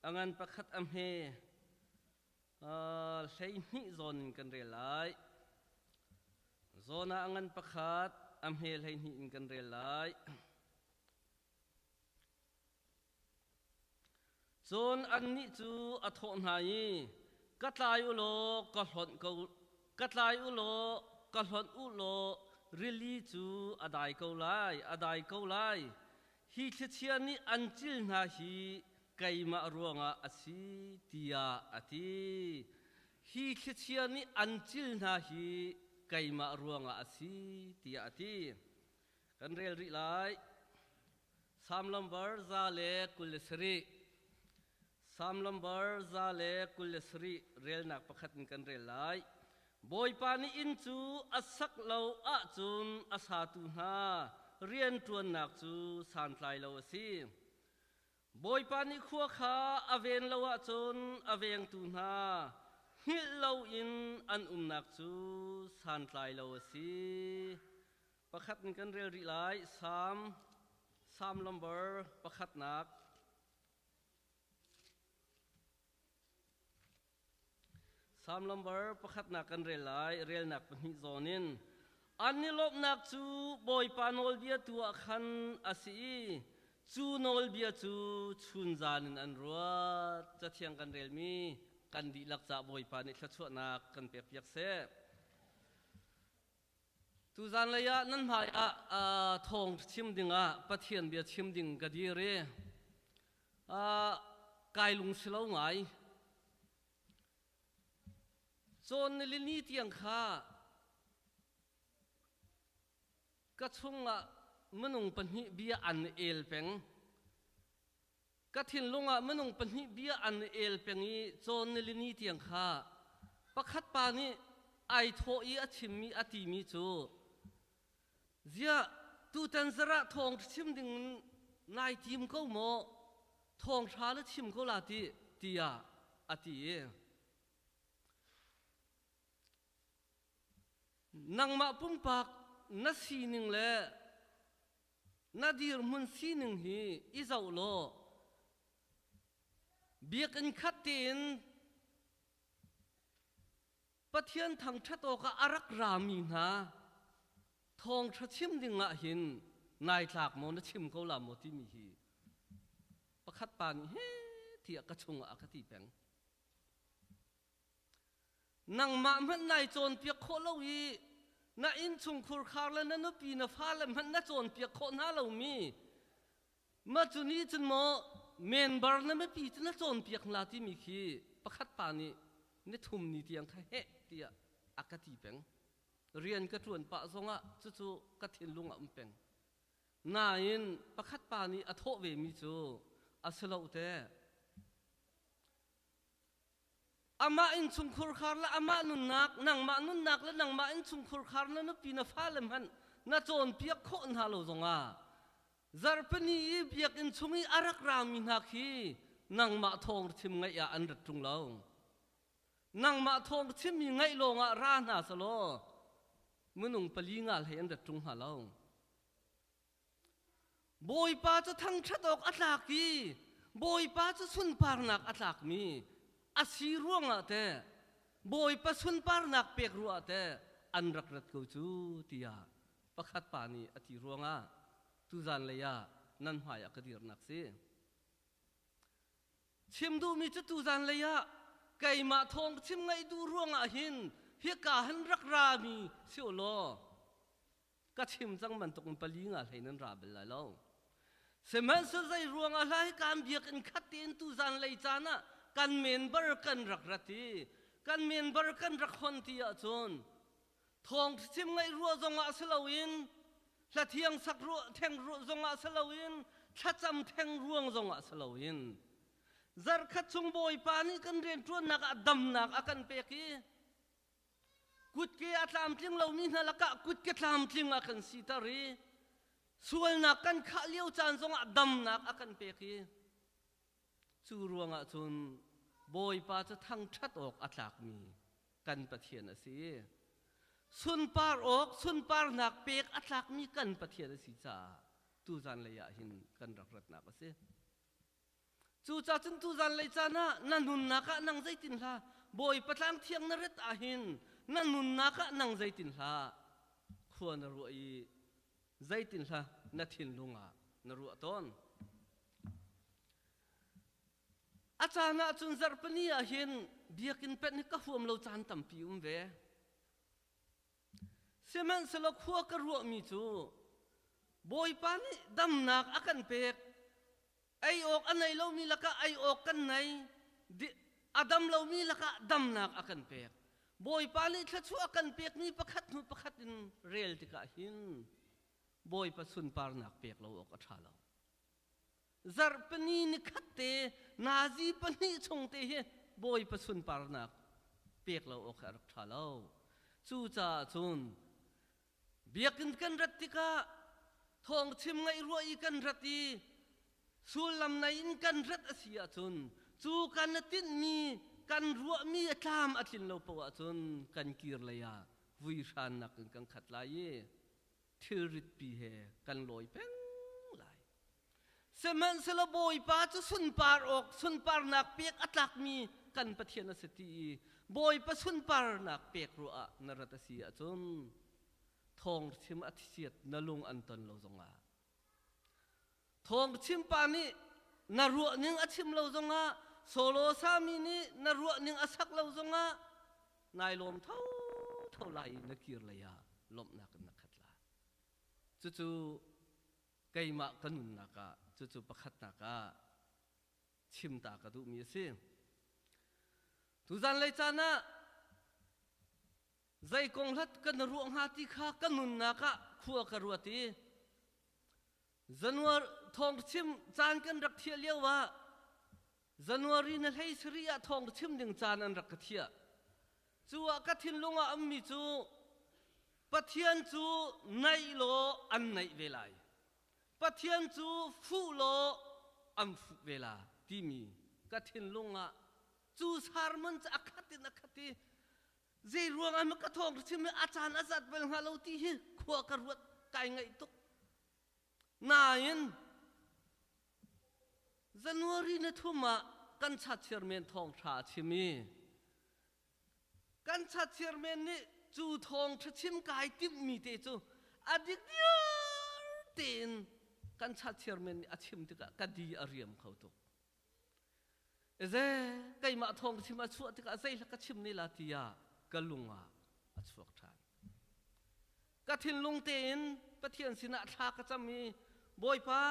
[SPEAKER 6] อังันอภัขอัมเฮใช้นิโซนกันเรลไลโซนาอังันอภัขอัมเฮใช้นิกันเรลไลโซนอันนี้จูอัฐอนหายกัตลายอุโลกัลหอนกูกัตลายอุโลกัลหอนอุโลริลีจูอดายกูไลฮีเชียนี่อันจิลนาฮีไกมารัวงาอสิติยาอติฮีเชียนี่อันจิลนาฮีไกมารัวงาอสิติยาอติกันเรียลริไลสามลัมเบอร์ซาเลกุลสรีสามลัมเบอร์ซาเลกุลสรีเรลนักประคัดกันเรลไลบอยปานีอินจูอัสักเลาอาจุนอาสาตุนาเรียนตรวนนักจูสันไลเลวซีบอยปานีขัวขาอเวนเลวอาจุนอเวงตุนาฮิลเลวอินอันนักจูสันไลเลวซีประคัดกันเรลริไลสามลัมเบอร์ประคัดนักสามลัมเบอร์ประคัดนักกันเรลไลเรลนักเป็นฮิโซนินอันนี้ลบนักจูบอยปานอลเดียตัวขันอาศี จูโนลเบียจูชุนจานินอันรัวจะเทียงกันเรลมีกันดีลักษะบอยปานิชชวนักกันเปียกเปียกเสตูจานเลยะนั่นหมายทองชิมดิ่งปะเทียนเบียชิมดิ่งกะดีเรกายลุงเสลาไงจนในลินีเตียงข้ากระชงมนุงปนิเบียอันเอลเป็งกระถินลงมนุงปนิเบียอันเอลเป็งอีจนในลินีเตียงข้าประคัดปานี้ไอโทอีอชิมมีอติมีจูเสียตูตันสระทองชิมดิ่งนายทีมเขาโมทองชาและชิมเขาลาติตียอตินังมาปุ่มปากนัสีหนึ่งเลยนาดีร์มุนสีหนึ่งฮีอิจาวโลเบียกันขัดเตียนปะเทียนทางชัดโอกอารักรามีนะทองชัดชิมดิ่งหินนายจากโมนชิมเขาลาโมที่มีฮีประคัดปานเฮ้ที่กระชงอากาศแปงนังมามันนายโจรเปียกโคลวีน่าอินชุงคุรคาร์แล้วนั่นปีนฟ้าแล้วมันน่าโจรเปียกโคน่าเรามีมาจุนี้จนโมเมนบาร์นั่นไม่ปีจนน่าโจรเปียกลาที่มีขี้ประคัดปานี่นี่ทุ่มนี่เตียงแค่เฮเตียอากาศแปงเรียนกระชวนปะทรงจู่ๆกระถินลุงแปงน่าอินประคัดปานี่อโทเวมิจูอาศัยอุเตอามาอินชุงคุรคาร์ละอามานุนนักนังมานุนนักและนังมาอินชุงคุรคาร์ละนุปีนฟ้าเลมันน่าโจรเปียกโคอนฮาโลจงจารปนีเปียกอินชุงอีอารักรามินักฮีนังมาทองชิมไงอันรัดจุงเรานังมาทองชิมมีไงลงรานาสโลมนุงปลีงาให้อันรัดจุงฮาเราบอยป้าจะทั้งชัดออกอัตลักกีบอยป้าจะสุนปาร์นักอัตลักมีอาศิร่วงแต่บอยป้าสุนปาร์นักเปียกรัวแต่อันรักรัดกูจูตียประคัดปานีอธิร่วงตุจานเลยนั่นหายกระดิรนักสิชิมดูมีจุดตุจานเลยไก่มาทองชิมไงดูร่วงหินเฮียกาหันรักรามีเสียวโลก็ชิมจังมันตกปลีงาให้นั่นราเบลแล้วเสมันสุดใจรวงอะไรการเบียกันขัดเตียนตุจานเลยจานะการเมนบาร์กันรักรัตีการเมนบาร์กันรักคนที่อาจนทองชิมไงรัวจงอาสลาวินละเทียงสักรัวแทงรัวจงอาสลาวินถ้าจำแทงรวงจงอาสลาวินจารขัดจงบอยปานี่กันเรียนชวนนักดำนักอากันเปกีกุดเกียตามจริงเรามีนั่นละกะกุดเกียตามจริงอากันสีตารีส่วนนักกันข้าเลี้ยวจานจงดำนักอากันเปกีจูรวงจนบอยปาจะทั้งชัดออกอัตลักมีกันปะเทียนสิสุนปาร์ออกสุนปาร์นักเปกอัตลักมีกันปะเทียนสิจ้าตูจันเลยหินกันรักรัตนักสิจูจ้าจนตูจันเลยจ้านะนั่นนุนนักนังใจตินละบอยปะทั้งเทียงนรัตอาหินนั่นนุนนักนังใจตินละควรนรัวอีใจตินละนัทินลุงนรัวต้นอาจารย์จุนจารปนีเห็นเบียกินเป็ดนี่ก็ห่วงเราจานตั้มปิวเวเสมันสลกหัวกระรัวมีจูบอยปานี่ดำนักอากันเป็ดไอออกอันไหนเรามีละก็ไอออกกันไหนอดัมเรามีละก็ดำนักอากันเป็ดบอยปานี่ถ้าชั่วกันเป็ดนี่ประคัดนู่ประคัดอินเรียลติกาหินบอยปัสุนปาร์นักเป็ดเราออกอัฐาเราจารปนีนิคัตเตนาซีปนีชงเตะบอยปสุนปาร์นักเปียกเราออกรักษาเราจู่จ่าจุนเบียกินกันรัตติกาทองชิมไงรัวอีกันรัตตีสุลำในอินกันรัตอาเซียจุนจู่กันตินมีกันรัวมีตามอาทินเราปวดจุนกันกีรเลยวิชานักกันขัดลายทิริตปีเหกันลอยเป้งเสมันสลบอยป้าจะสุนปาร์ออกสุนปาร์นักเปียกอัตลักมีกันปะเทียนสติบอยป้าสุนปาร์นักเปียกรัวนรัตเสียจนทองชิมอธิเสียดนลุงอันตันเราจงท ทองชิมปานี่นารัวนิ่งอาชิมเราจงะโซโลสามีนี่นารัวนิ่งอาสักเราจงะนายลมเท่าไรนักกีฬายาลมนักนักขัดละจู่ๆไก่มากันนุนนักะจู่ๆประคัดนักะชิมตากระดูมีสิทุจันเลยจานะใจกงลัดกันรัวหาติข้ากันนุนนักะขัวกระรัวตีจันวรทองชิมจานกันรักเทียเลี้ยวว่าจันวรีนั่นให้สริยะทองชิมดึงจานอันรักเทียจูว่ากัทินลงอัมมิจูปะเทียนจูในโลอันในเวลาปะเทียนจูฟูโลอันฟูเวลาที่มีกัทินลงอ่ะจูสารมันจะอักขัดนักขัดเจรวงอันมันกระทองชิมอาจารย์อาจารย์เป็นฮาโลที่ขวากระวัดไก่ไงตุกนายนจันวรีนทุ่มกันชัดเชอร์เมนทองชาชิมีกันชัดเชอร์เมนนี่จูทองชิมกายติมมีเตจูอดีตเดียเตนกันชัดเชอร์เมนอาชิมติกะกดีอารียมเขาตุกเจ้ไก่มาทองชิมอาชัวติกะใจละกชิมนี่ลาติยากะลุงอาชัวทานกะทินลุงเตนปะเทียนสินะทากะจะมีบอยปา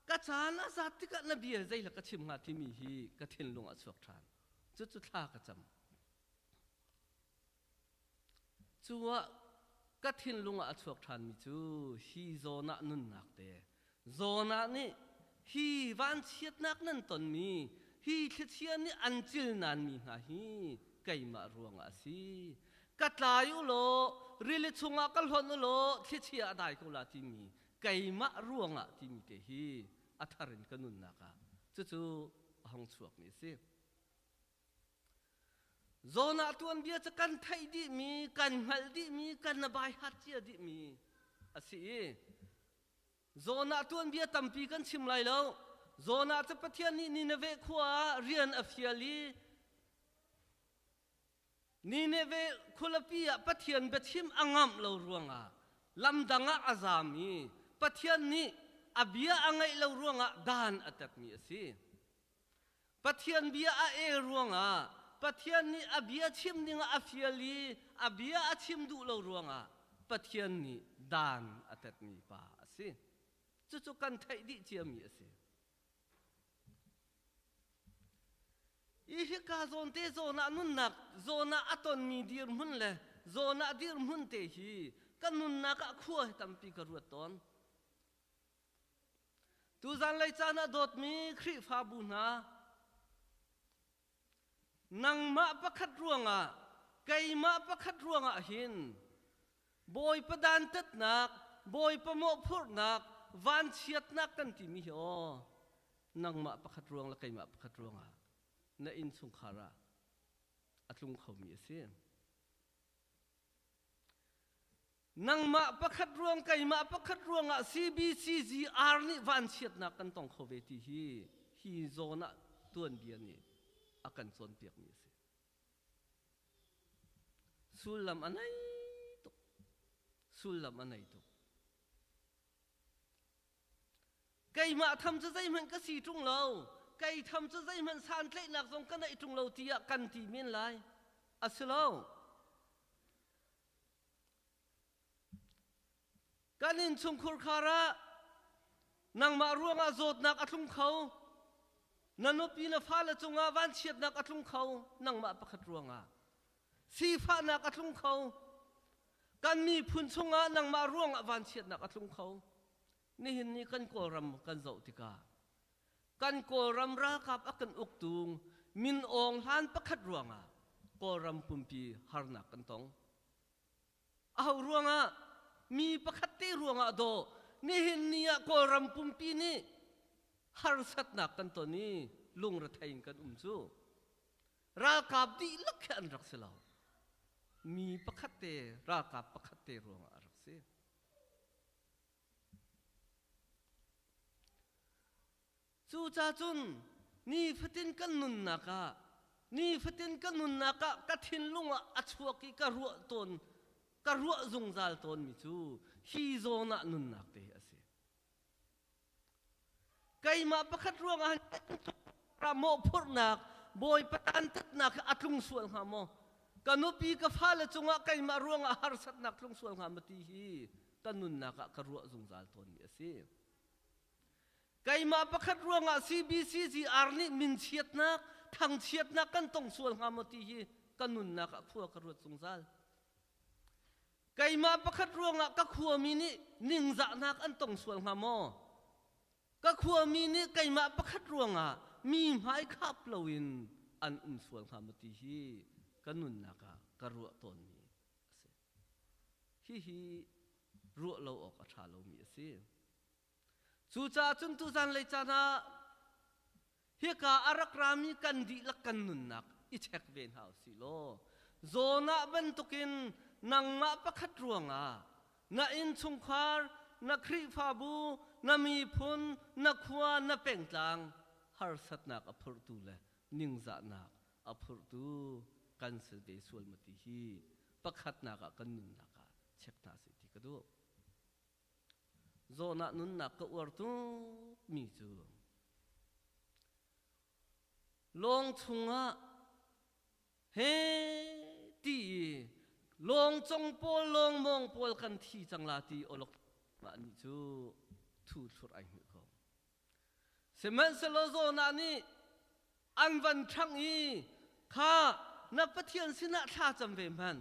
[SPEAKER 6] กะจานะสัตติกะนบีใจละกะชิมงาที่มีฮีกะทินลุงอาชัวทานจุดทากะจำจูว่ากะทินลุงอาชัวทานมีจูฮีโซนะนุนนักเตโซนะนี่ฮีวันเชียดนักนั่นตนมีฮีเชียนนี่อันจิลนันมีหาฮีไก่มารวงอาศีกัดลายุโลริลิชุงอากัลฮอนโลที่เชียได้กุลาที่มีไก่มารวงอาที่มีเตฮีอัฐารินกันุนนักจู่ๆห้องสวกมีสิโซนาตัวเบียจะกันไทยดิมีกันฮัลดิมีกันนบายฮัตเจียดิมีอาศีโซนาตัวเบียตั้มปีกันชิมไลแล้วโซนาจะปะเทียนนี่นินเวขวาเรียนอฟิยาลีนี่เนเวคุลปีอะปะเทียนเบชิมอังามเรารวงอะลำดังอะอาซามีปะเทียนนี่อบียอังไงเรารวงอะดานอัตักมีสิปะเทียนบียอะเอรวงอะปะเทียนนี่อบียชิมนี่งอะฟิยลีอบียอะชิมดูเรารวงอะปะเทียนนี่ดานอัตักมีป่าสิจุกันไทยดิเจียมีสิอีฮิกาโซนเตโซนานุนนักโซนาอัตอนมีดีร์มุนเลยโซนาดีร์มุนเตฮีกันนุนนักขั้วตั้มปีกรัวตอนตูจันเลยจานาดดมีคริฟาบุนานังมาประคัดรวงอ่ะไก่มาประคัดรวงอ่ะหินบอยประดานตัดนักบอยประโมพูดนักวันเชียดนักกันที่มีอ๋อนังมาประคัดรวงและไก่มาประคัดรวงอ่ะน่าอินสุขาระอัตลุงเขามีเสียงนังมาประคัดรวงไก่มาประคัดรวงอ่ะ CBCGR นี่วันเชียดนักกันต้องเขาเวทีฮีโซนะตัวเดียนี่อากันส่วนเปียกมีเสียสุลลัมอันไหนตุสุลลัมอันไหนตุไก่มาทำจะได้มันก็สีตรงเราไก่ทำจะได้มันสานเล่หนักสงกันในตรงเราที่กันที่มีนไรอัสลาการนินชุมคุรคาระนังมาร่วงอาโจดนักอัตลุงเขานันนปีนฟ้าละจงอาวันเชียดนักอัตลุงเขานังมาประคัดร่วงอาสีฟ้านักอัตลุงเขาการมีพุนชงอานังมาร่วงอาวันเชียดนักอัตลุงเขานี่เห็นนี่กันกอรำกันเจ้าติกากันกอรำรากับอักันอุกตุงมินองหานประคัดร่วงอากอรำปุ่มปีฮาร์นักกันตองเอาร่วงอามีประคัดตีร่วงอาโดนี่เห็นนี่กอรำปุ่มปีนี่ฮาร์สัตนักกันตัวนี้ลุงระทัยกันจูรากับดีลักขันรักเสลามีประคัดเตรากับประคัดเตร่วงอารักเสจูจ้าจุนนี่ฟัตินกันนุนนักะนี่ฟัตินกันนุนนักะกัทินลุงอัจฉวกิกะรัวตนกะรัวจงจัลตนมิจูฮีโซนะนุนนักเตอเส cây mà bắt khát ruộng à ra mộ phur nạc bồi patan tất nạc atlung sual ha mo kanupi ka phala chunga cây mà ruộng à har sat nak lung sual ha mati hi kanun nạc ka ruộng zung zal ton mi asi cây mà bắt khát ruộng à CBCG arni min chiat nak thang chiat nak kan tong sual ha mati hi kanun nạc khua ka ruộng zung zal cây mà bắt khát ruộng à ka khua mini ning za nak an tong sual ha mo các khua mi ni cây mạ bắt khát ruộng à mi mãi khắp lâu in ăn sual ham ti hi kanun naka karua ton mi hi ruộng lâu ở cả thà lâu mi si chú cha chun tu gian lấy cha na hi cả arak rami kan di lak kanun nak i check ven hao si lo zona ben tukin nang ma bắt khát ruộng à na in chung khar na khri phabu na mi phun na khua na peng tlang har sat nak aphur tu le ning za nak aphur tu kan se be sual mati hi pakhat nak kan nun nak chek ta se ti kadu zo na nun nak ka ur tu mi chu long chunga he ti long chong pol long mong pol kan thi chang la ti olok ma ni chu thu thur ai mi ko semen selo zo na ni an van thang i kha na pathian sina tha cham ve man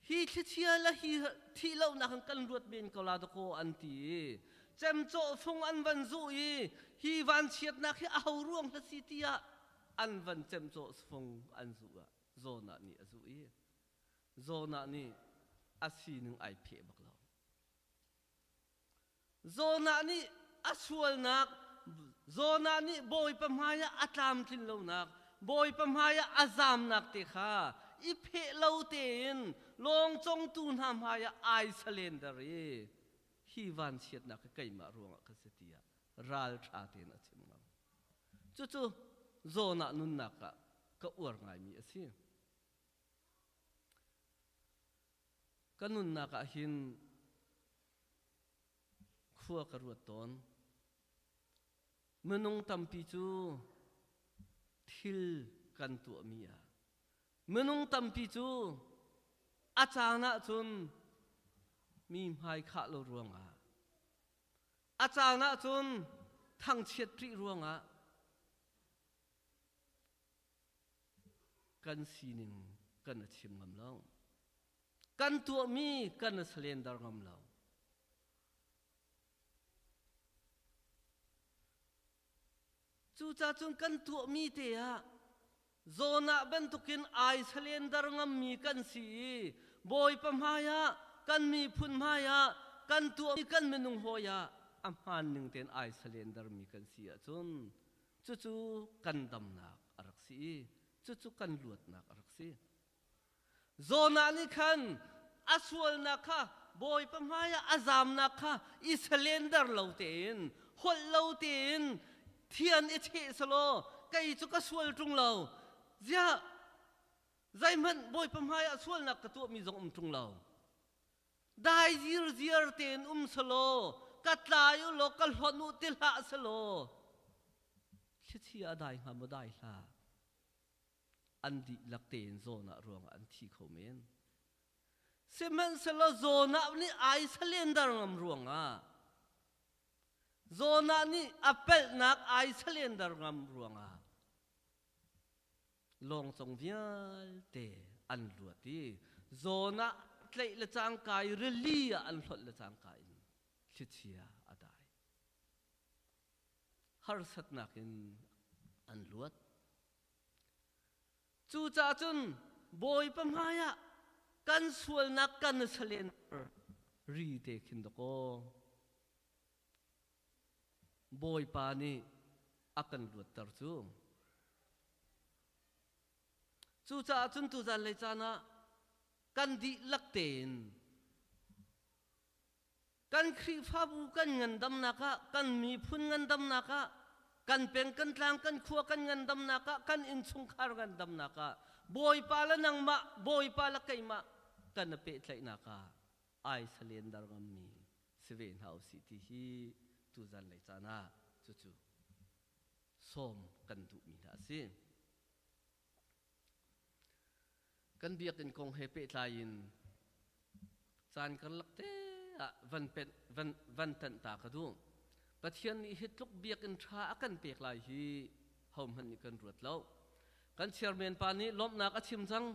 [SPEAKER 6] hi thia la hi thi lo na kan ruat ben ko la ko an ti chem cho phung an van zu i hi van chiat na khi au ruang la si tia an van chem cho phung an zu a zo na ni azu i zo na ni asi ning ai phe bak lo zona ni asual nak zona ni boy pamhaya atlam thin lo nak boy pamhaya azam nak te kha i phe lo ten long chong tu nam haya ai salendari hi van chiat nak kai ma ruang ka setia ral tha ten a chim ngam chu chu zona nun nak ka ur ngai mi asi kanun nak hin khua ka ruat ton menung tampi chu thil kan tu mia menung tampi chu achana chun mi mai kha lo ruanga achana chun thang chiat pri ruanga kan sinin kan chim ngam lo kan tu mi kan slender ngam lo chu cha chun kan tu mi te a zona ben tukin ai slender ngam mi kan si boy pamhaya kan mi phun maya kan tu mi kan menung hoya amhan ning ten ai slender mi kan si a chun chu chu kan dam nak arak si chu chu kan luat nak arak si zona ni khan aswal na kha boy pamhaya azam na kha I slender lo ten hol lo ten thian e che salo kai chu ka sual tung lo zia zai man boy pamhaya sual nak ka tu mi zong tung lo dai zir ten salo katlayu lokal honu til ha salo chia dai ha ma dai la an di lak ten zona ruang an thi kho men semen salo zona ni ai salendar ngam ruanga zona ni apel nak ai salendar ngam ruanga long song vial te an luati zona tlei la chang kai relia an hlot la chang kai chia adai har sat nakin an luat chu cha chun boy pamhaya kan sual nak kan salendar ri te khin ko boy pa ni akan luat tar chu cha chun tu zan le chana kan di lak ten kan khri phabu kan ngandam naka kan mi phun ngandam naka kan peng kan tlang kan khua kan ngandam naka kan in chung khar ngandam naka boy pa la nang ma boy pa la kai ma kan pe tlai naka ai salendar ngam mi seven house city hi tu zan lei chana chu chu som kan du mi na si kan biak in kong hepe tlain chan kan lakte van tan ta ka du pathian ni hitluk biak in tha akan pek lai hi hom han ni kan ruat lo kan chairman pa ni lom na ka chim chang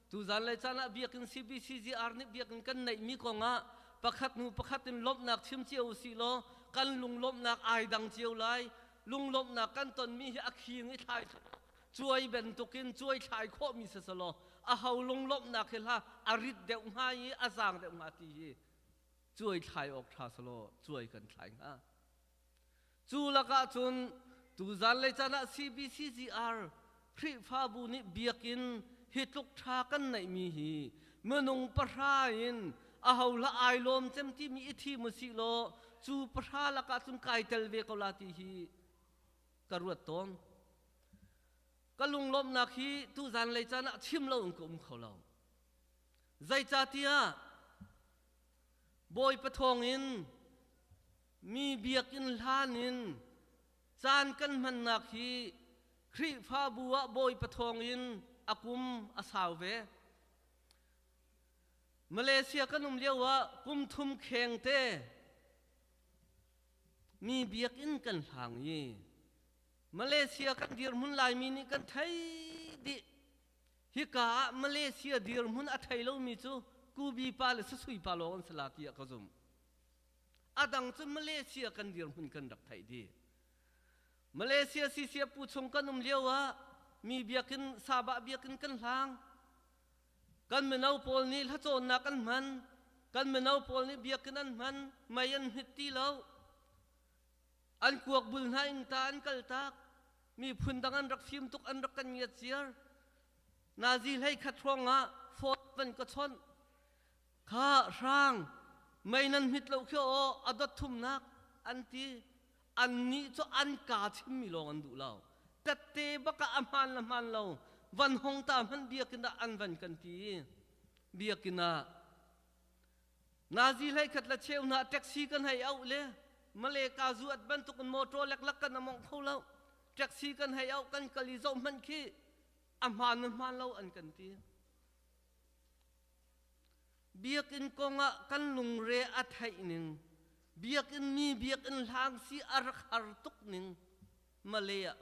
[SPEAKER 6] tu zan lei chana biak in CBCGR ni biak in kan nei mi ko nga pakhat nu pakhat in lom nak chim chiu si lo kan lung lom nak ai dang chiu lai lung lom nak kan ton mi hi akhi ngi thai chuai ben tukin chuai thai kho mi se salo a hau lung lom nak khel ha arit deu ngai azang deu ngati hi chuai thai ok tha salo chuai kan thai ha chu laka chun tu zan le chana CBCGR phri pha bu ni biakin hitluk tha kan nei mi hi menung parain a hau la ai lom chem ti mi thi mu si lo chu pra laka chun kai tel ve ko la ti hi karuat ton kalung lom na khi tu zan le chana chim lo kum kholo zai cha tia boy pathong in mi biak in lan in chan kan man na khi khri pha buwa boy pathong in akum asaw ve Malaysia kanum lewa kum thum kheng te mi biak in kan hang yi Malaysia kan dir mun lai mi ni kan thai di hi ka Malaysia dir mun a thai lo mi chu ku bi pa le sui pa lo on salati ka zum adang chu Malaysia kan dir mun kan dak thai di Malaysia si sia pu chung kanum lewa mi biakin saba biakin kan hang kan menau pol ni la chon na kan menau pol ni biakin an man mayan hitti lo an kuak bul na ing ta an kal tak mi phundangan rak phim tuk an rak kan yat siar nazil hai khatronga fort ban ka chon kha rang mainan mit lo kho adot thum nak anti an ni cho an ka chim mi lo an du lao tatte baka aman laman lo van hong ta man biakina an van kan ti biakina nazil hai khat la cheu na taxi kan hai au le male ka zu at ban tuk motor lek lak kan among khola taxi kan hai au kan kali zo man khi aman man lo an kan ti biakin konga kan lung re at hai ning biakin mi biakin lang si arak har tuk ning malaya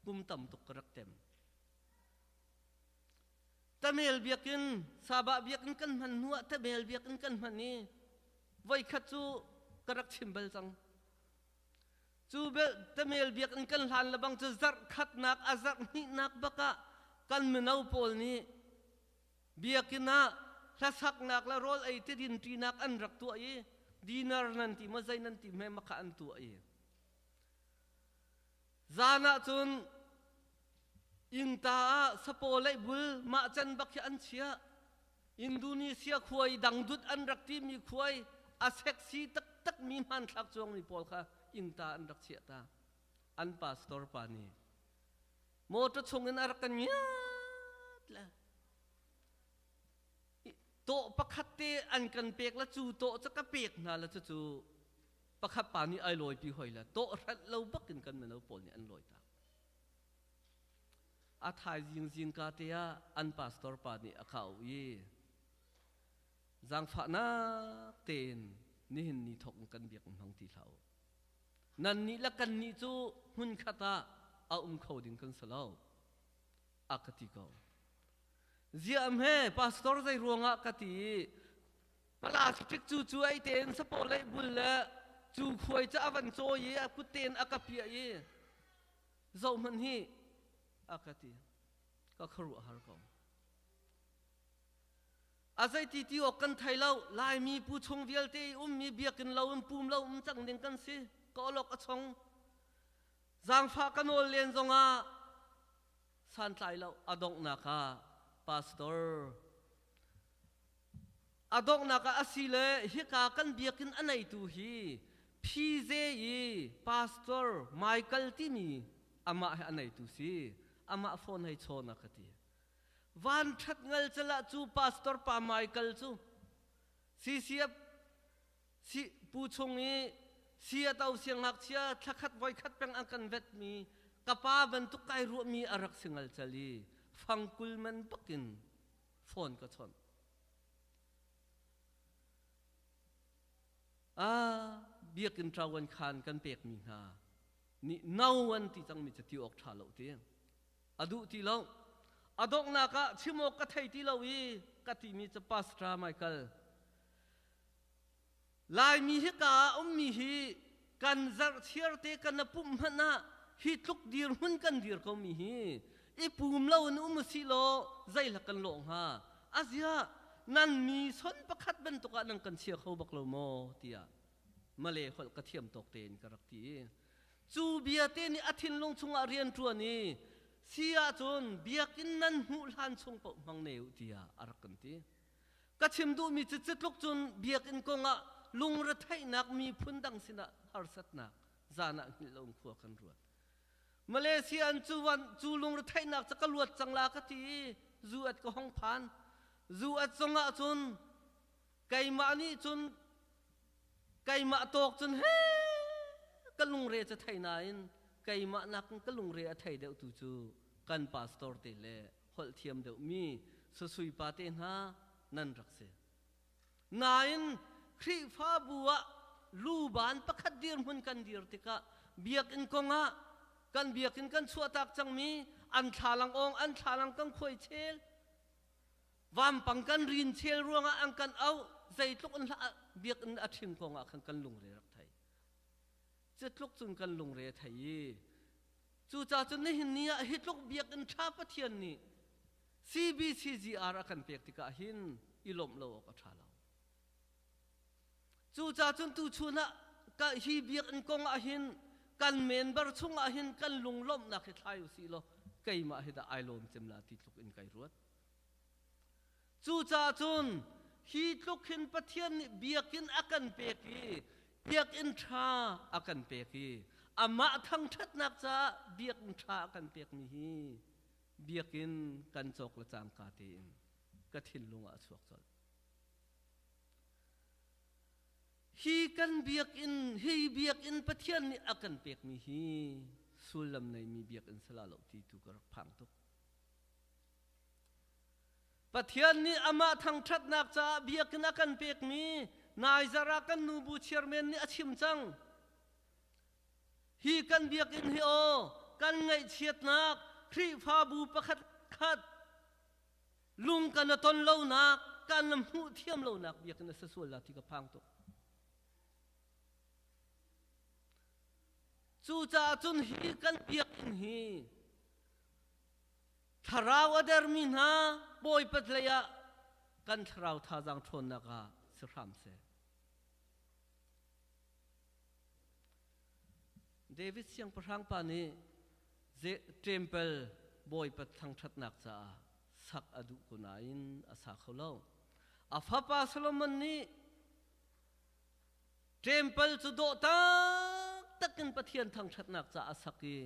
[SPEAKER 6] kum tam tuk rak tem tamel biakin saba biakin kan man nuwa tamel biakin kan man ni vai khachu karak chimbal chang chu be tamel biakin kan hlan labang chu zar khat nak azar ni nak baka kan menau pol ni biakina thasak nak la rol ai te din ti nak an rak tu ai dinar nan ti mazai nan ti me maka an tu ai zana chun inta sapolai bul ma chan bakya an chia Indonesia khuai dangdut an rakti mi khuai a seksi tak tak mi man thak chong ni pol kha inta an rak chia ta an pastor pani mo to chongin ar kan nya la to pakhatte an kan pek la chu to cha ka pek na la chu pakhat pani ai loi pi hoi la to rat lo bakin kan me lo pol ni an loi ta a thai jing ka te a an pastor pa ni a khau yi zang pha na ten ni hin ni thok kan biak mang ti thau nan ni la kan ni chu hun khata a khau ding kan salau a kati ko ziam he pastor zai ruanga kati plastic chu ai ten sa polai bul la chu khoi cha avan cho yi a ku ten a kapia yi zo man hi akati ka kharu har ko azai ti ti o kan thailau lai mi pu chung vial te mi biakin lo pum lo chang ding kan si ko lok a chong zang pha kanol len zonga san tlai lo adong na ka pastor adong na ka asile hi ka kan biakin anai tu hi PJ pastor Michael Timi ama anai tu si ama phone hai chona kati van that ngal chala chu pastor pa Michael chu si pu chungi เสียเตาเสียงหักเชียทักขัดไว้ขัดเป็นอังกันเวทมีกระป้าบรรทุกไก่รัวมีอารักสิงห์จลีฟังกุลมันปักินฟอนก็ชนเบียกินตราวันคานกันเปียกมีหานี่น่าวันที่จังมีจะที่ออกทาเราเตียงอดุที่เราอดอกนักะชิโมกะไทยที่เราอีกะที่มีจะปัสตราไมเคิลลายมีฮิกามีฮีกันจัดเชียร์เตกันนปุ่มหน้าฮิทุกดีร์หุ่นกันดีร์เขามีฮีอีปุ่มเรานุสิโลใจละกันหลงฮะอาเซียนั่นมีสนประคัดเป็นตัวกันกันเชียร์เขาบักโลโมเตียมาเลขลกระเทียมตกเตนกระตีจูเบียเตนี่อาทินลงชงอาเรียนตัวนี้เสียจนเบียกินนั้นหูลันชงปะมังเนวเตียอารักันตีกระชิมดูมีจิตลุกจนเบียกินกงะลุงระไทนักมีพุ่นดังสินะฮาร์สัตนักจานักนิลงขัวกันรวดมาเลเซียจูลุงระไทนักจะกลวดจังลากตีจูอัดก็ห้องพันจูอัดจงะจนไก่มานี่จนไก่มาตกจนเฮ้กลุงเรจะไทยนายไก่มานักกลุงเรไทยเดียวตู่จูกันพาสตอร์เตเล่หอลเทียมเดียวมีสุยปาเตนฮานั่นรักเสนายครีฟ้าบัวลูบานประคัดเดียร์มันกันเดียร์ติกะเบียกินกงะกันเบียกินกันชัวตักจังมีอันทาลังองอันทาลังกังควยเชลวามปังกันรินเชลรัวงะอังกันเอาใจทุกอันละเบียกินอาทิงกงะขังกันลุงเรรักไทยจะทุกจุนกันลุงเรไทยจู่จ่าจนนี่เนียฮิตลุกเบียกินชาปะเทียนนี่ CBCGR กันเปียกติกะหินอิลมโลกชาลาจู่จ่าจนตูชุนะกะฮีเบียกินกงะหินกันเมนบาร์ชงะหินกันลุงล้มนักทายุสิโลไกมาฮิดาไอลมเจมลาติทุกอินไกรวดจู่จ่าจนฮีทุกหินปะเทียนเบียกินอากันเปียกีเบียกินชาอากันเปียกีอามาทั้งชัดนักจะเบียกินชาอากันเปียกมีฮีเบียกินกันจกละจางกาเตนกระถินลงอาสวกจดฮีกันเบียกินฮีเบียกินปะเทียนนี่อากันเปียกมีฮีสุลมในมีเบียกินสลาลตีตุกรักพังตุกปะเทียนนี่อามาทั้งชัดนักจะเบียกินอากันเปียกมีนายจารากันนูบูเชียร์เมนนี่อาชิมจังฮีกันเบียกินฮีโอกันไงเชียดนักครีฟ้าบูประคัดคัดลุงกันตนเล่านักกันนำหูเทียมเล่านักเบียกันสสวลลาที่กระพังตุกจู่จ่าจนฮีกันเบียกินฮีทาราวเดอร์มินาบอยปัตเลยะกันทราวท่าจังชนนักาสรามเซเดวิดเสียงประทังปานีเจเทมเปิลบอยปัตทังชัดนักจ้าสักอดุกุนาอินอาสาเขาเล่าอาฟาปาสโลมันนี่เทมเปิลจุดโตตักกันปะเทียนทังชัดนักจ้าอาสักี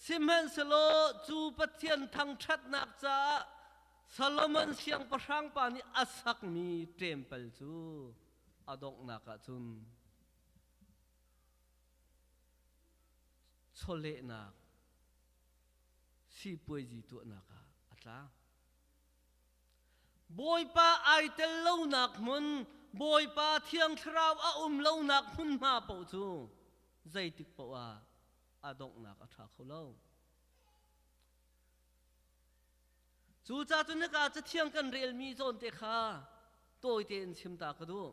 [SPEAKER 6] ซิมเฮนสโลจูปะเทียนทังชัดนักจ้าสโลมันเสียงประทังปานีอาสักมีเทมเปิลจูอดอกนักจุนโชเลนักสีป่วยจีตัวนักอัตราบอยป้าไอเตลเล่านักมันบอยป้าเทียงคราวอาเล่านักมันมาเป่าจูใจติกเป่าอาดอกนักอัตราเขาเล่าจู่จ่าจนนักอาจจะเทียงกันเรียลมีโซนเตะขาตัวเตียนชิมตากระดู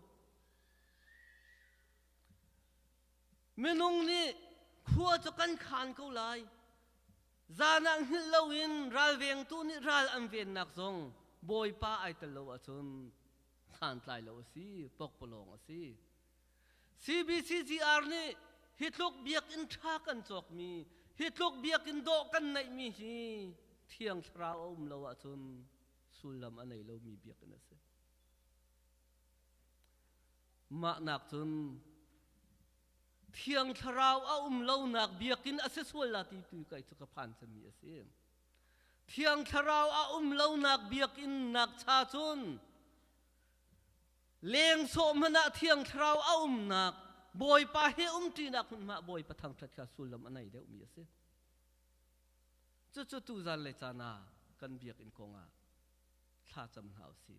[SPEAKER 6] เมนุงนี่ขัวจะกันขานเขาลายจานังฮิลลวินรัลเวียงตุนิรัลอันเวียนนักทรงบอยป้าไอตลอดจนขานตายแล้วสิปกปลงสิ CBCGR นี่ฮิตลูกเบียกอินทากันจอกมีฮิตลูกเบียกอินโดกันในมีฮีเที่ยงคราวแล้วจนสุลามอันไหนเรามีเบียกกันสิมาหนักจนเที่ยงคราวเล่านักเบียกินอาศัยส่วนลาติตุยไก่สุขภัณฑ์จะมีอาศัยเที่ยงคราวเล่านักเบียกินนักชาชนเลี้ยงโสมนะเที่ยงคราวนัก boy pa he ti na kun ma boy pa thang that ka sulam anai de mi ase chu tu zan le chana kan biak in konga tha cham hau si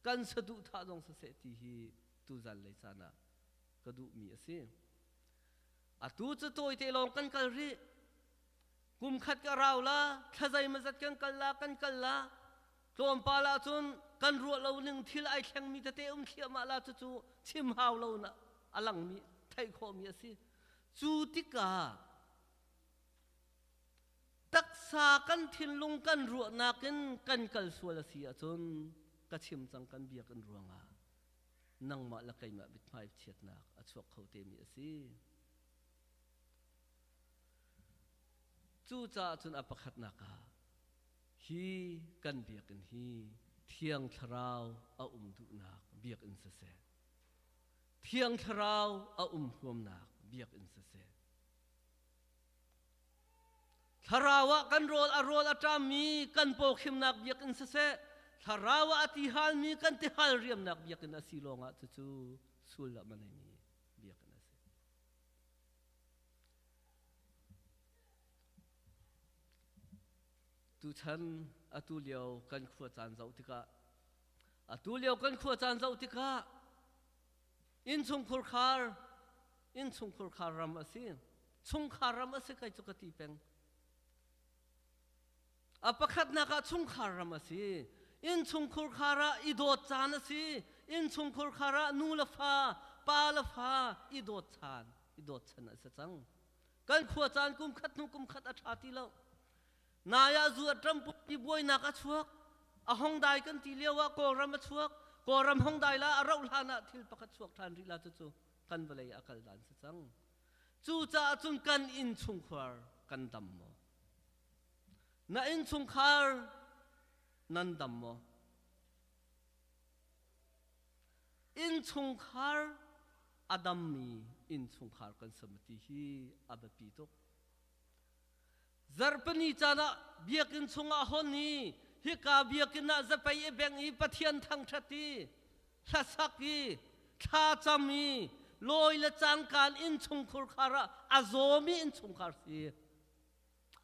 [SPEAKER 6] kan sadu tha dong sa se ti hi tu zan le chana ka du mi ase a tu chu toi te long kan kal ri kum khat ka raw la thazai ma zat kan kal la tom pa la chun kan ru lo ning thil ai thleng mi te thia ma la chu chim hau lo na alang mi thai kho mi ase chu tika taksa kan thin lung kan ru na kan kal sual si a chun ka chim chang kan bia kan ruanga nang ma la kai ma bit phai chiat nak a chuak khau te mi ase chu cha chun apakhat na ka hi kan biak in hi thiang tharau a du nak biak in se se thiang tharau a huam nak biak in se se tharawa kan rol atam mi kan po khim nak biak in se se tharawa ati hal mi kan ti hal riam nak biak in asilonga chu sul manai mi biak in se tu chan atu liao kan khua chan zau tika atu liao kan khua chan zau tika in chung khur khar ram ase chung khar ram ase kai chu ka ti peng apakhat na ka chung khar ram ase in chung khur khara i dot chan ase in chung khur khara nu la fa pa la fa i dot chan ase chang kan khua chan kum khat a tha ti lo naya zu atram pu ti boy na ka chuak a hong dai kan ti lewa ko ram a chuak ko ram hong dai la a rau la na thil pakhat chuak than ri la chu kan balai akal dan se chang chu cha chun kan in chung khar kan dam mo na in chung khar nan dam mo in chung khar adam mi in chung khar kan samati hi abapi tok zarpani chana biakin chunga honi hi ka biakin na zapai e beng i pathian thang thati thasaki tha chami loi la chang kan in chung khur khara azomi in chung khar si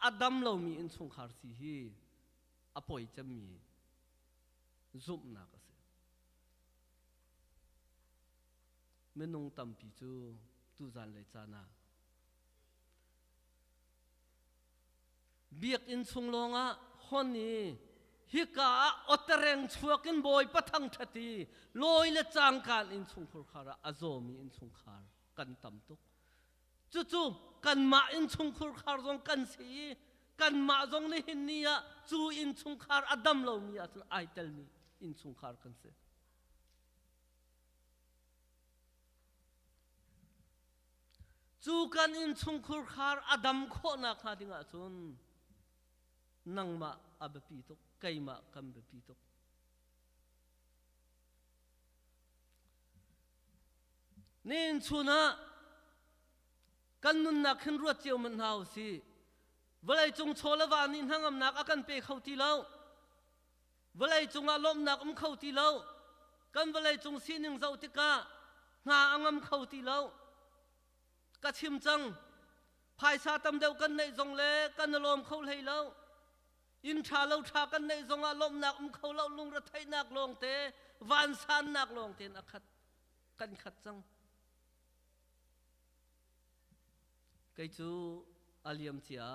[SPEAKER 6] adam lo mi in chung khar si hi apoi chami zum na ka se menung tampi chu tu zan le chana biak in chung longa honi hi ka otareng chuakin boy pathang thati loi le chang kan in chung khur khara azomi in chung khar kan tam tuk chu kan ma in chung khur khar jong kan si kan ma jong le hin nia chu in chung khar adam lo mi a ai tel mi in chung khar kan se chu kan in chung khur khar adam kho na kha dinga chun nang ma abapi tok kai ma kam bapi tok nin chuna kan nun na khin ruat chiu man hau si valai chung chola wa nin hangam nak akan pe khauti lo valai chung a lom nak khauti lo kan valai chung sining zau tika nga angam khauti lo ka chim chang phai sa tam deu kan nei zong le kan lom khau lei lo in tha lo tha kan nei zonga lom nak khau lo lung ra thai nak long te van san nak long te na khat kan khat chang kai chu aliam chia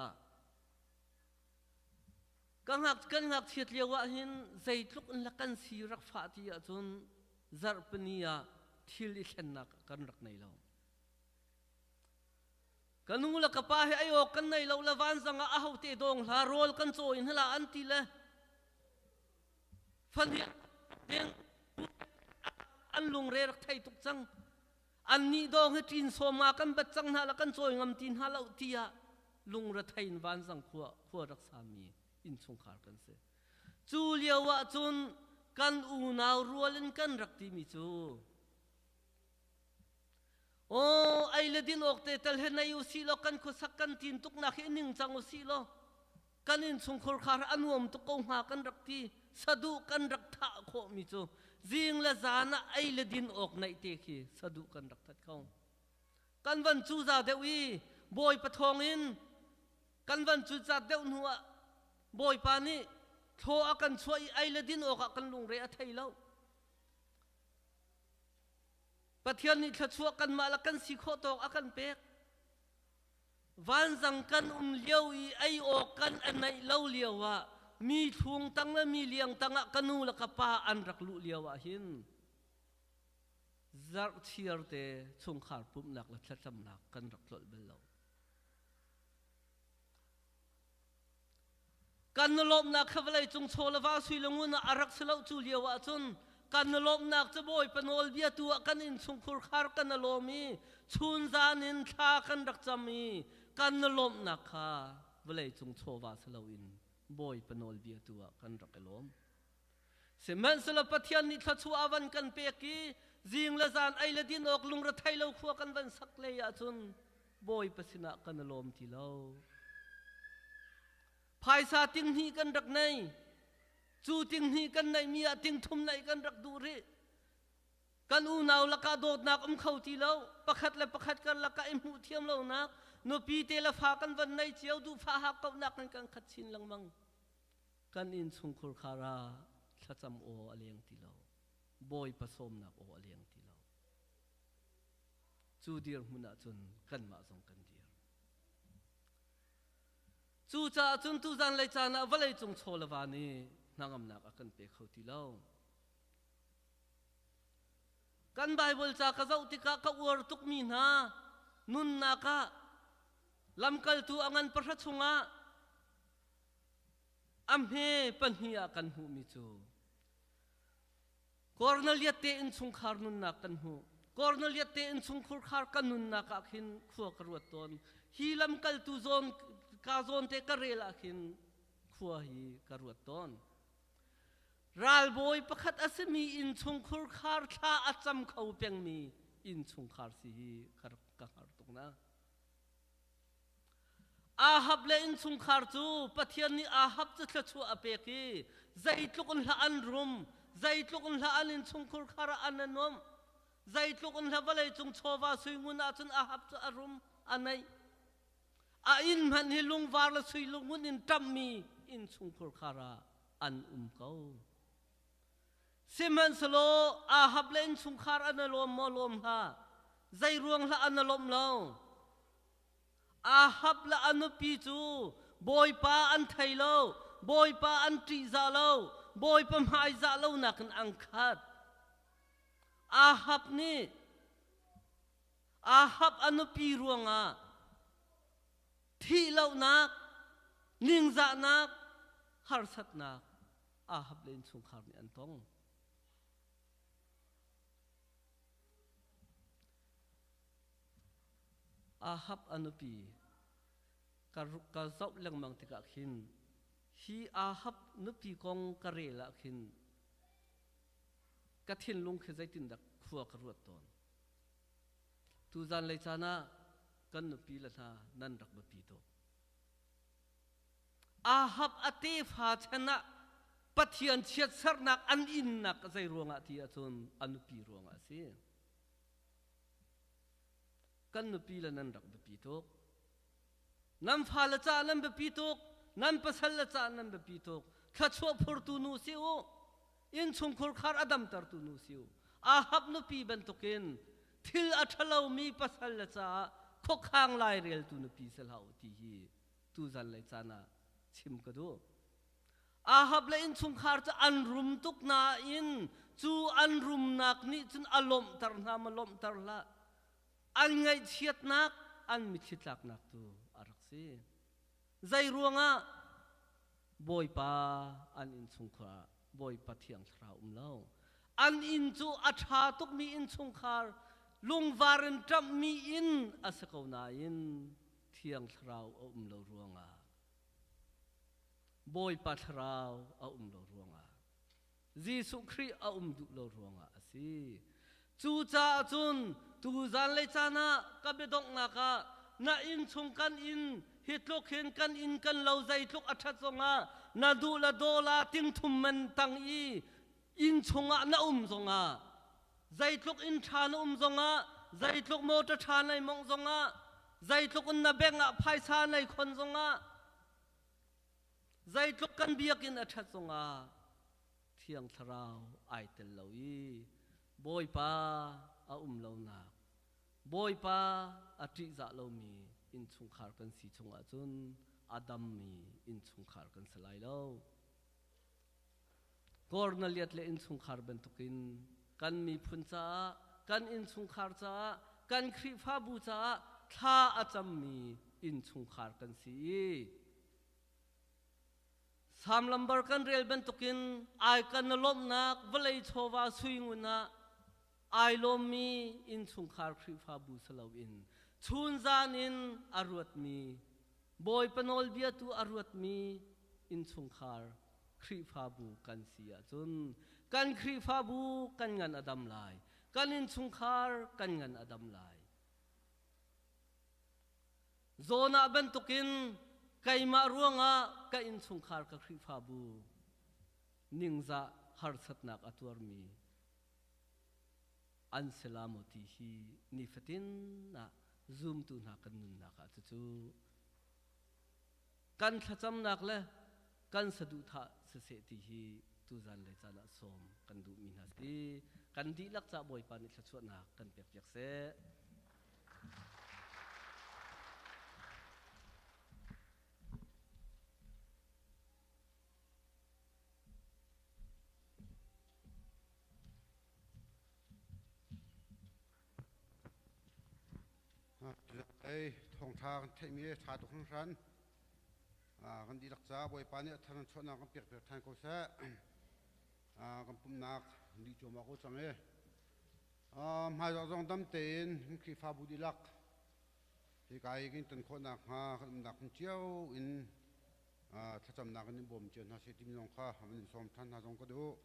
[SPEAKER 6] kan hak thiat lewa hin zaitluk in la kan si rak fa ti a chun zarpania thil i thlen nak kan rak nei lo kanung la kapa he ayo kan nei lo la van zanga a ho te dong la rol kan cho in hala an ti le fan hi den an lung re rak thai tuk chang an ni dong he tin so ma kan bat chang na la kan choi ngam tin hala tia lung ra thain van zang khua rak sa mi in chung khar kan se chu liawa chun kan u naw rualin kan rak ti mi chu ai le din ok te tel he nay usilo kan ko sakkan tin tuk na khining chang usilo kanin chung khur khar anuam tu ko ha kan rak ti sadu kan rak tha kho mi chu jing la zana ai le din ok nai te khi sadu kan rak that khong กันวันจูจ่าเดวีบอยปะทองอินกันวันจูจ่าเดวหัวบอยปานี่โทอากันช่วยไอละดินออกกันลุงเรียไทยแล้วปะเทียนนี่ถ้าช่วยกันมาละกันสิโคตอกอากันเป็กวันสังกันเลี้ยวอีไอออกกันอันไหนเล่าเลี้ยวว่ามีทวงตั้งและมีเลี้ยงตั้งกันนูละกับป้าอันรักลุเลี้ยวว่าหินจักเชียร์เตชงขาดปุ่มหนักและชัดจำหนักกันรักหลดเบลล์กันนลมหนักเขาเลยจงโชว์ละว่าสุยลงุนอารักสลาวจูเลียวว่าจนกันนลมหนักจะบ่อยปนอลเบียตัวกันอินชงคุรคาร์กันนลมีชุนจานินท่ากันรักจำมีกันนลมหนักค่ะเวลาจงโชว์ว่าสลาวินบ่อยปนอลเบียตัวกันรักลมเสมันสลับปะเทียนนิทัชัววันกันเปียกีจิงละจานไอละดินออกลุงระไทยเราขัวกันวันสักเลยอาจนบ่อยปะสินะกันนลมทีเราภายซาติงฮีกันรักในจูติงฮีกันในมีติงทุมในกันรักดูริกันอูนาวละกาโดดนักเข้าทีเราประคัดและประคัดกันละกาหูเทียมเรานักโนปีเตละฟากันวันในเจียวดูฟ้าหักกับนักกันขัดชินลังมังกันอินสุงคุรคาราชัดจำโออเลียงทีเราบ่อยผสมนักโออเลียงทีเราจูเดียร์มุนาจนกันมาส่งกันเดียร์จูจ่าจนตูจันเลยจานะว่าเลยจงโชลวานีนางอำนาจกันเปกเขาทีเรากันไบเบิลจากเจ้าติกะกอวรตุกมีนานุนนักะลำกัลตูอังันประชงะอัมเฮปัญหากันหูมิจูกอร์นัลยเตอินสุงคาร์นุนนักกันหูกอร์นัลยเตอินสุงคุรคาร์กันนุนนักขินขัวกรวดตนฮีลำกัลตูโซนกาโซนเตกเรลขินขัวฮีกรวดตนรัลบอยประคัดอาศมีอินสุงคุรคาร์ท่าอัจำเขาเปียงมีอินสุงคาร์สีกระกะหาร์ตกนะอาฮับเลอินสุงคาร์จูปะเทียนนี่อาฮับจะทะชัวอเปกีใจทุกคนละอันรุมใจทุกคนละอันอินสุงคุรคาร์อันนั้นนมใจทุกคนละว่าเลยจงโชว์ว่าสุยงุนอาจนอาฮับจะอารมณ์อันไหนอินมันฮิลุงวาร์ละสุยลุงุนอินตัมมีอินสุงคุรคาร์อันเขาสิมันสโลอาฮับเลอินสุงคาร์อันนั้นลมมอลมฮะใจรวงละอันนั้นลมเราอาฮับละอันปีจูบอยป้าอันไทยโลบอยป้าอันตรีซาโลบอยป้าหายซาโลนักอังคัดอาฮับนี่อาฮับอันปีรวงอ่ะที่เล่านักนิงซานักฮาร์สัตนักอาฮับเล่นสงครามนี่อันต้องอาฮับอันปีกะเจ้าเรื่องมังติกะขินฮีอาฮับนุปีกองกะเรละขินกะทินลุงเคใจตินดักขัวกระรวดตอนตูจันเลยชนะกันนุปีละนานันรักบปีโตอาฮับอติฟาชนะปะเทียนเชียดสรนักอันอินนักใจรวงอาทิอาจนอันนุปีรวงอาเซียกันนุปีละนันรักบปีโตนันฟาละจานันบปีโตนันปัสละจานันบปีโตข้าชัวพูดตูนูซิโออินชงคุรคาร์อดัมตาร์ตูนูซิโออาฮับนุปีเป็นตุกินทิลอัชลาวมีปัสละจาขกข้างลายเรียลตูนุปีสลาวที่ฮีตูจันเลยจานะชิมกระดูอาฮับเลยอินชงคาร์จะอันรุมตุกนาอินจูอันรุมนักนี่จนอารมณ์ตร์นามาลมตร์ละอันไงเชียดนักอันมิชิดลักนักตูอารักซีใจรวงอ่ะบอยป้าอันอินชงคาร์บอยป้าเทียงสาวเล่าอันอินจูอัชาตุกมีอินชงคาร์ลุงวารันจับมีอินอาศัยนาอินเทียงสาวเรารวงอ่ะบอยป้าสาวเรารวงอ่ะยิสุครีดุเรารวงอ่ะสิจูจ่าจุนตูจันเลยจานะกับเบดงนักน่าอินชงกันอินฮิตลุกเห็นกันอินกันเราใจลุกอัจฉริยะน่าดูละโดลาติงทุมมันตังอินชงอ่ะน่าจงอ่ะใจลุกอินชาน่าจงอ่ะ dây thuốc mô cho cha này mong dòng á dây thuốc ôn na bèn ngạ phai xa này khôn dòng á dây thuốc căn biếc in ở chặt dòng á thiêng thảo ai tên lâu y bôi pa à lâu nạc bôi pa à trị dạ lâu mi in chung khár kan si chung à chun Adam mi in chung khár kan salai lâu kor na liat le in chung khár ben tukin kan mi phun cha kan in chung khár cha kan khri pha bu cha tha acham mi in chung khár kan si sam lambar kan rel ben tukin ai kan lom nak valei chowa suinguna ai lom mi in chung khár khri pha bu salo in chun zan in arwat mi boy panol bia tu arwat mi in chung khár khri pha bu kan sia chun kan khri pha bu kan ngan adam lai kan in chung khár kan ngan adam lai zona ben tukin kai ma ruanga ka in chung khár ka khri pha bu ningza har satnak atur mi an selamoti hi ni fatin na zoom tu na kan nun na ka chu kan thacham nak le kan sadu tha se se ti hi tu zan le chala som kan du min has ti kan di lak cha boy pan thla chuat na kan pek pek se
[SPEAKER 1] ai thong thang thế mi thà tục không san kan đi đặc giá bồi pan này thằng chọn nào kan piak piak thang câu sa kan pum nak đi chỗ mà cô chẳng ấy hai giờ dòng tâm tiền khi pha bù đi lắc thì cái tần khôn nak ha kan nak chiếu in thà chăm nak kan bom chiếu na sẽ tìm dòng kha mình xóm than na dòng cái đó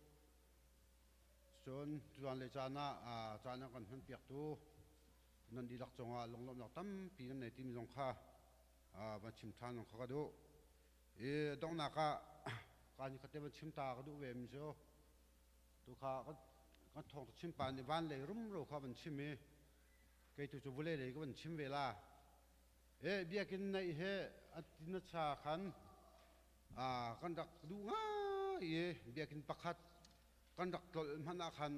[SPEAKER 1] chọn tuan le chana chana kan han piak tu nan di lak chonga long lom lak tam pi nan nei tim jong kha ba chim than jong kha ka do dong na ka ni khate ba chim ta ka do ve mi jo tu kha ka thong chim pan ni van le rum ro kha ban chim me kai tu chu vule le ka ban chim ve la bia kin nei he atin cha khan kan dak du nga bia kin pakhat kan dak tol mana khan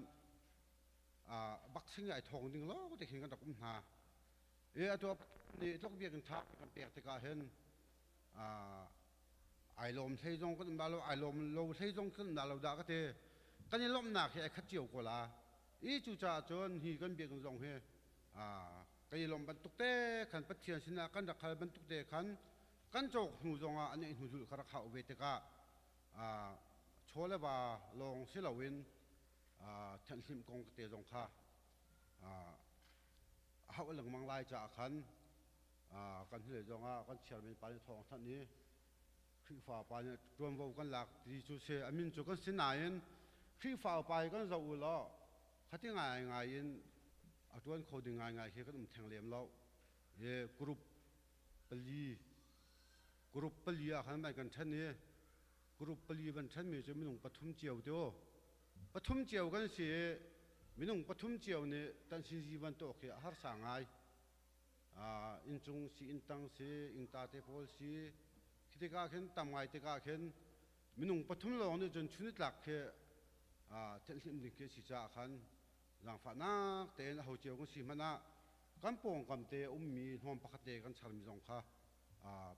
[SPEAKER 1] bắc sinh ai thong ding lo ko te khin kan dak na ato ni tlok bia kan thak kan pek te ka hen ai lom thei jong kan ba lo ai lom lo thei jong kan da lo da ka te kan ni lom na khi ai khat chiu ko la chu cha chon hi kan bia kan jong he kai lom ban tuk te kan pathian sina kan dak khal ban tuk te kan chok hu jong ani hu jul khara kha ve te ka chole ba long silawin thân lim công tế dòng kha hậu lần mang lai trả khăn kan hile zonga kan chairman pani thong than ni khi fa pani tuam vo kan lak ti chu se amin chu kan sinain khi fa pai kan zo lo khati ngai in atuan coding ngai he kan theng lem lo ye group pali a khan mai kan than ni group pali ban than mi chu minung pathum chiao do pathum chiao kan si minung pathum chiao ni tan si jiwan to ke har sangai in chung si in tang si in ta te pol si khitika khen tamngai te ka khen minung pathum lo ni jon chunit lak khe tel him ni ke si cha khan jang fa na te ho chiao ko si mana kan pong kam te mi hom pakhate kan char mi jong kha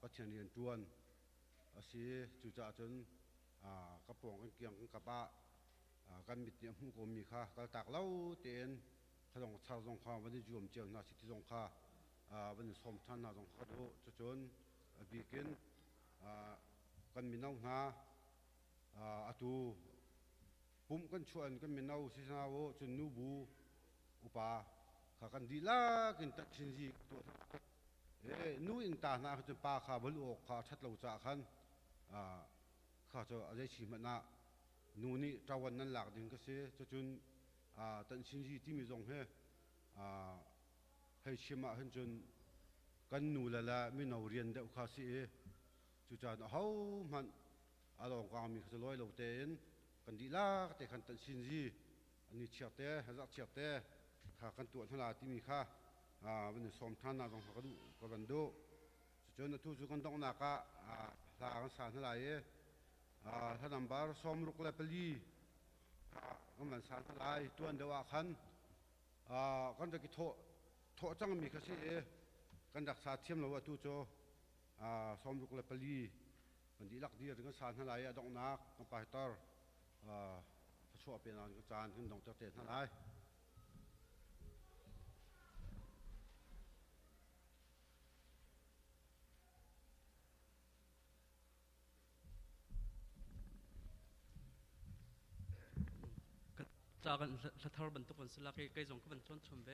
[SPEAKER 1] pathian rian tuan asi chu cha chon ka pong kan kiang kan ka ba kan mit ni hum ko mi kha kal tak lau ten khalong char jong kha wani jum cheu na siti jong kha wani som than na jong kha do chu chon bikin kan minau na atu pum kan chuan kan minau si sa wo chun nu bu upa kha kan di la kin tak sin ji to nu in ta na chu pa kha bul ok kha that lo cha khan kha cho ajai chi ma na nu ni trawan nan lak ding ka se cho chun tan sin ji ti mi jong he hei chima han chun kan nu la la mi no rian de kha si chu chan hau man along ka mi kha loi lo ten kan di la te kan tan sin ji ani chiat te hazak chiat te khá căn tuột thế là tí mi khá vấn đề xóm than nào trong cái đủ cái vấn đề cho nên thu chú con đông nạc là cái sản thế nàyถ้านำบาร์ซ้อมรุกเล็บลีก็มันสารทลายตัวเดียวกันกันจะกิโถจังมีกสิกันรักษาเทียมเราว่าตู้โจซ้อมรุกเล็บลีมันดีลักดีถึงสารทลายดอกนักกันไปต่อช่วยเป็นอันกระจายขึ้นดอกเตะทลาย
[SPEAKER 7] จากกันละทาร์บันทุกคนสลากไกลจงก็บันชนชมเบ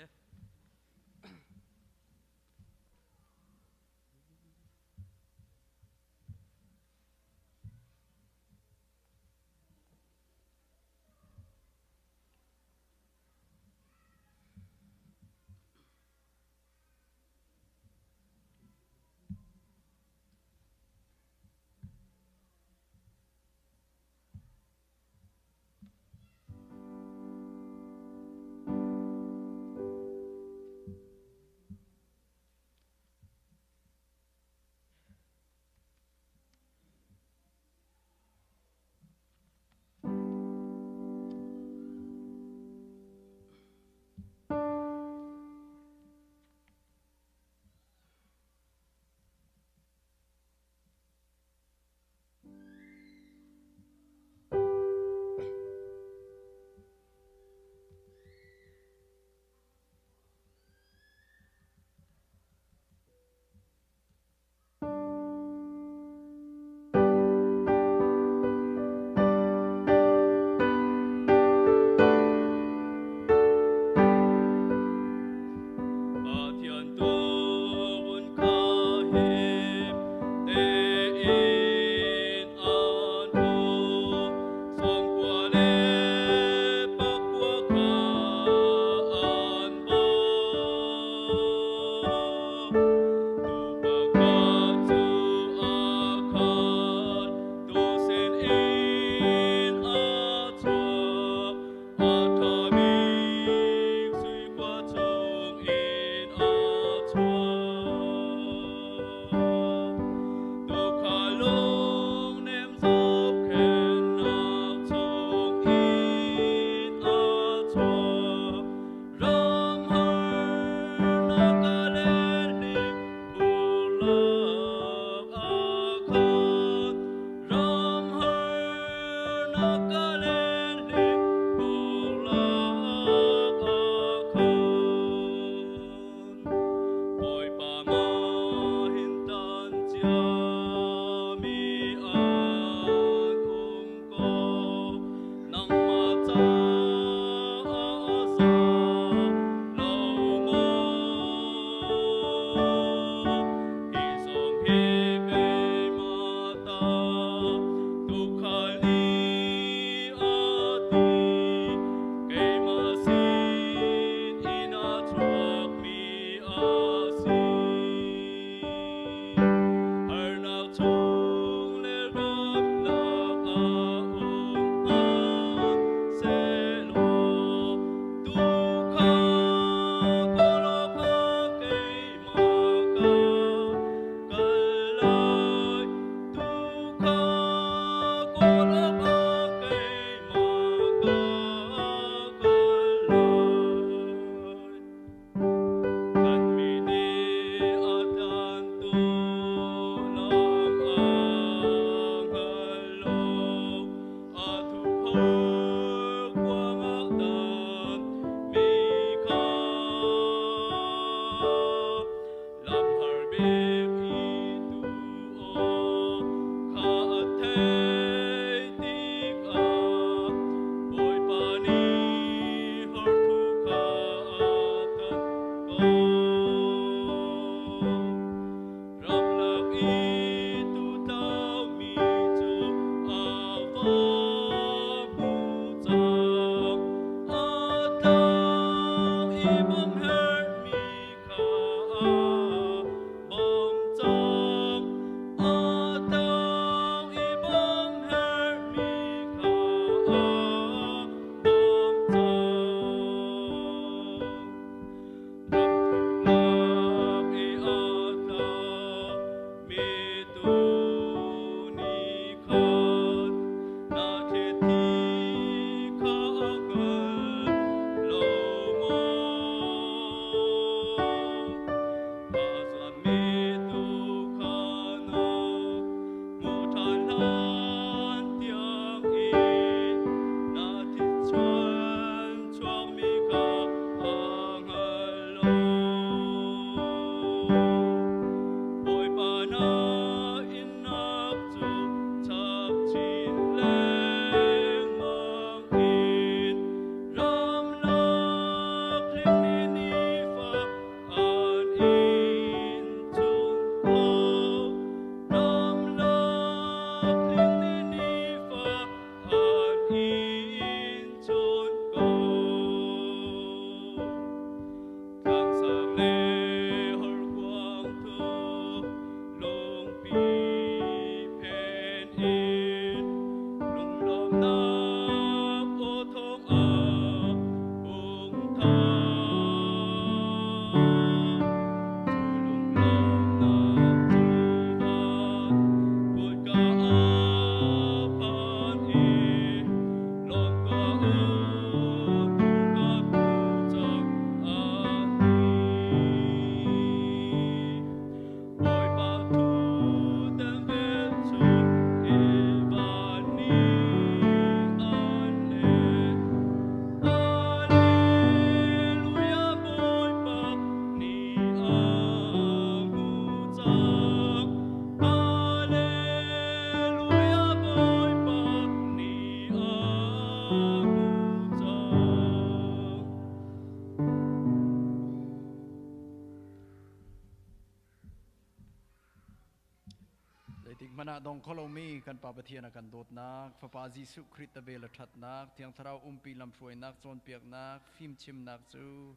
[SPEAKER 8] mana dong kalau mi kan pa betian akan dot nak fa Jesu Christ bela that nak tiang tharau umpi lam froi nak zon piak nak phim chim nak chu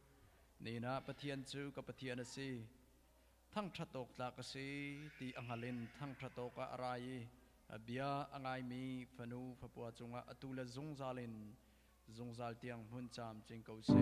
[SPEAKER 8] ni na betian chu ka betian si thang thatok la ka si ti angalin thang thatok ka arai abia angai mi phanu phapua chunga atula zungzal tiang hun cham ching kau se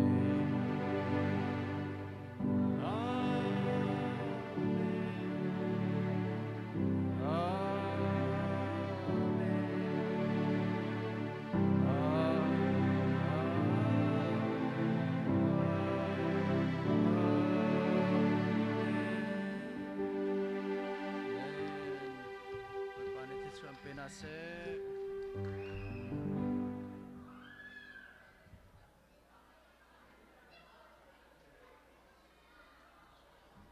[SPEAKER 8] se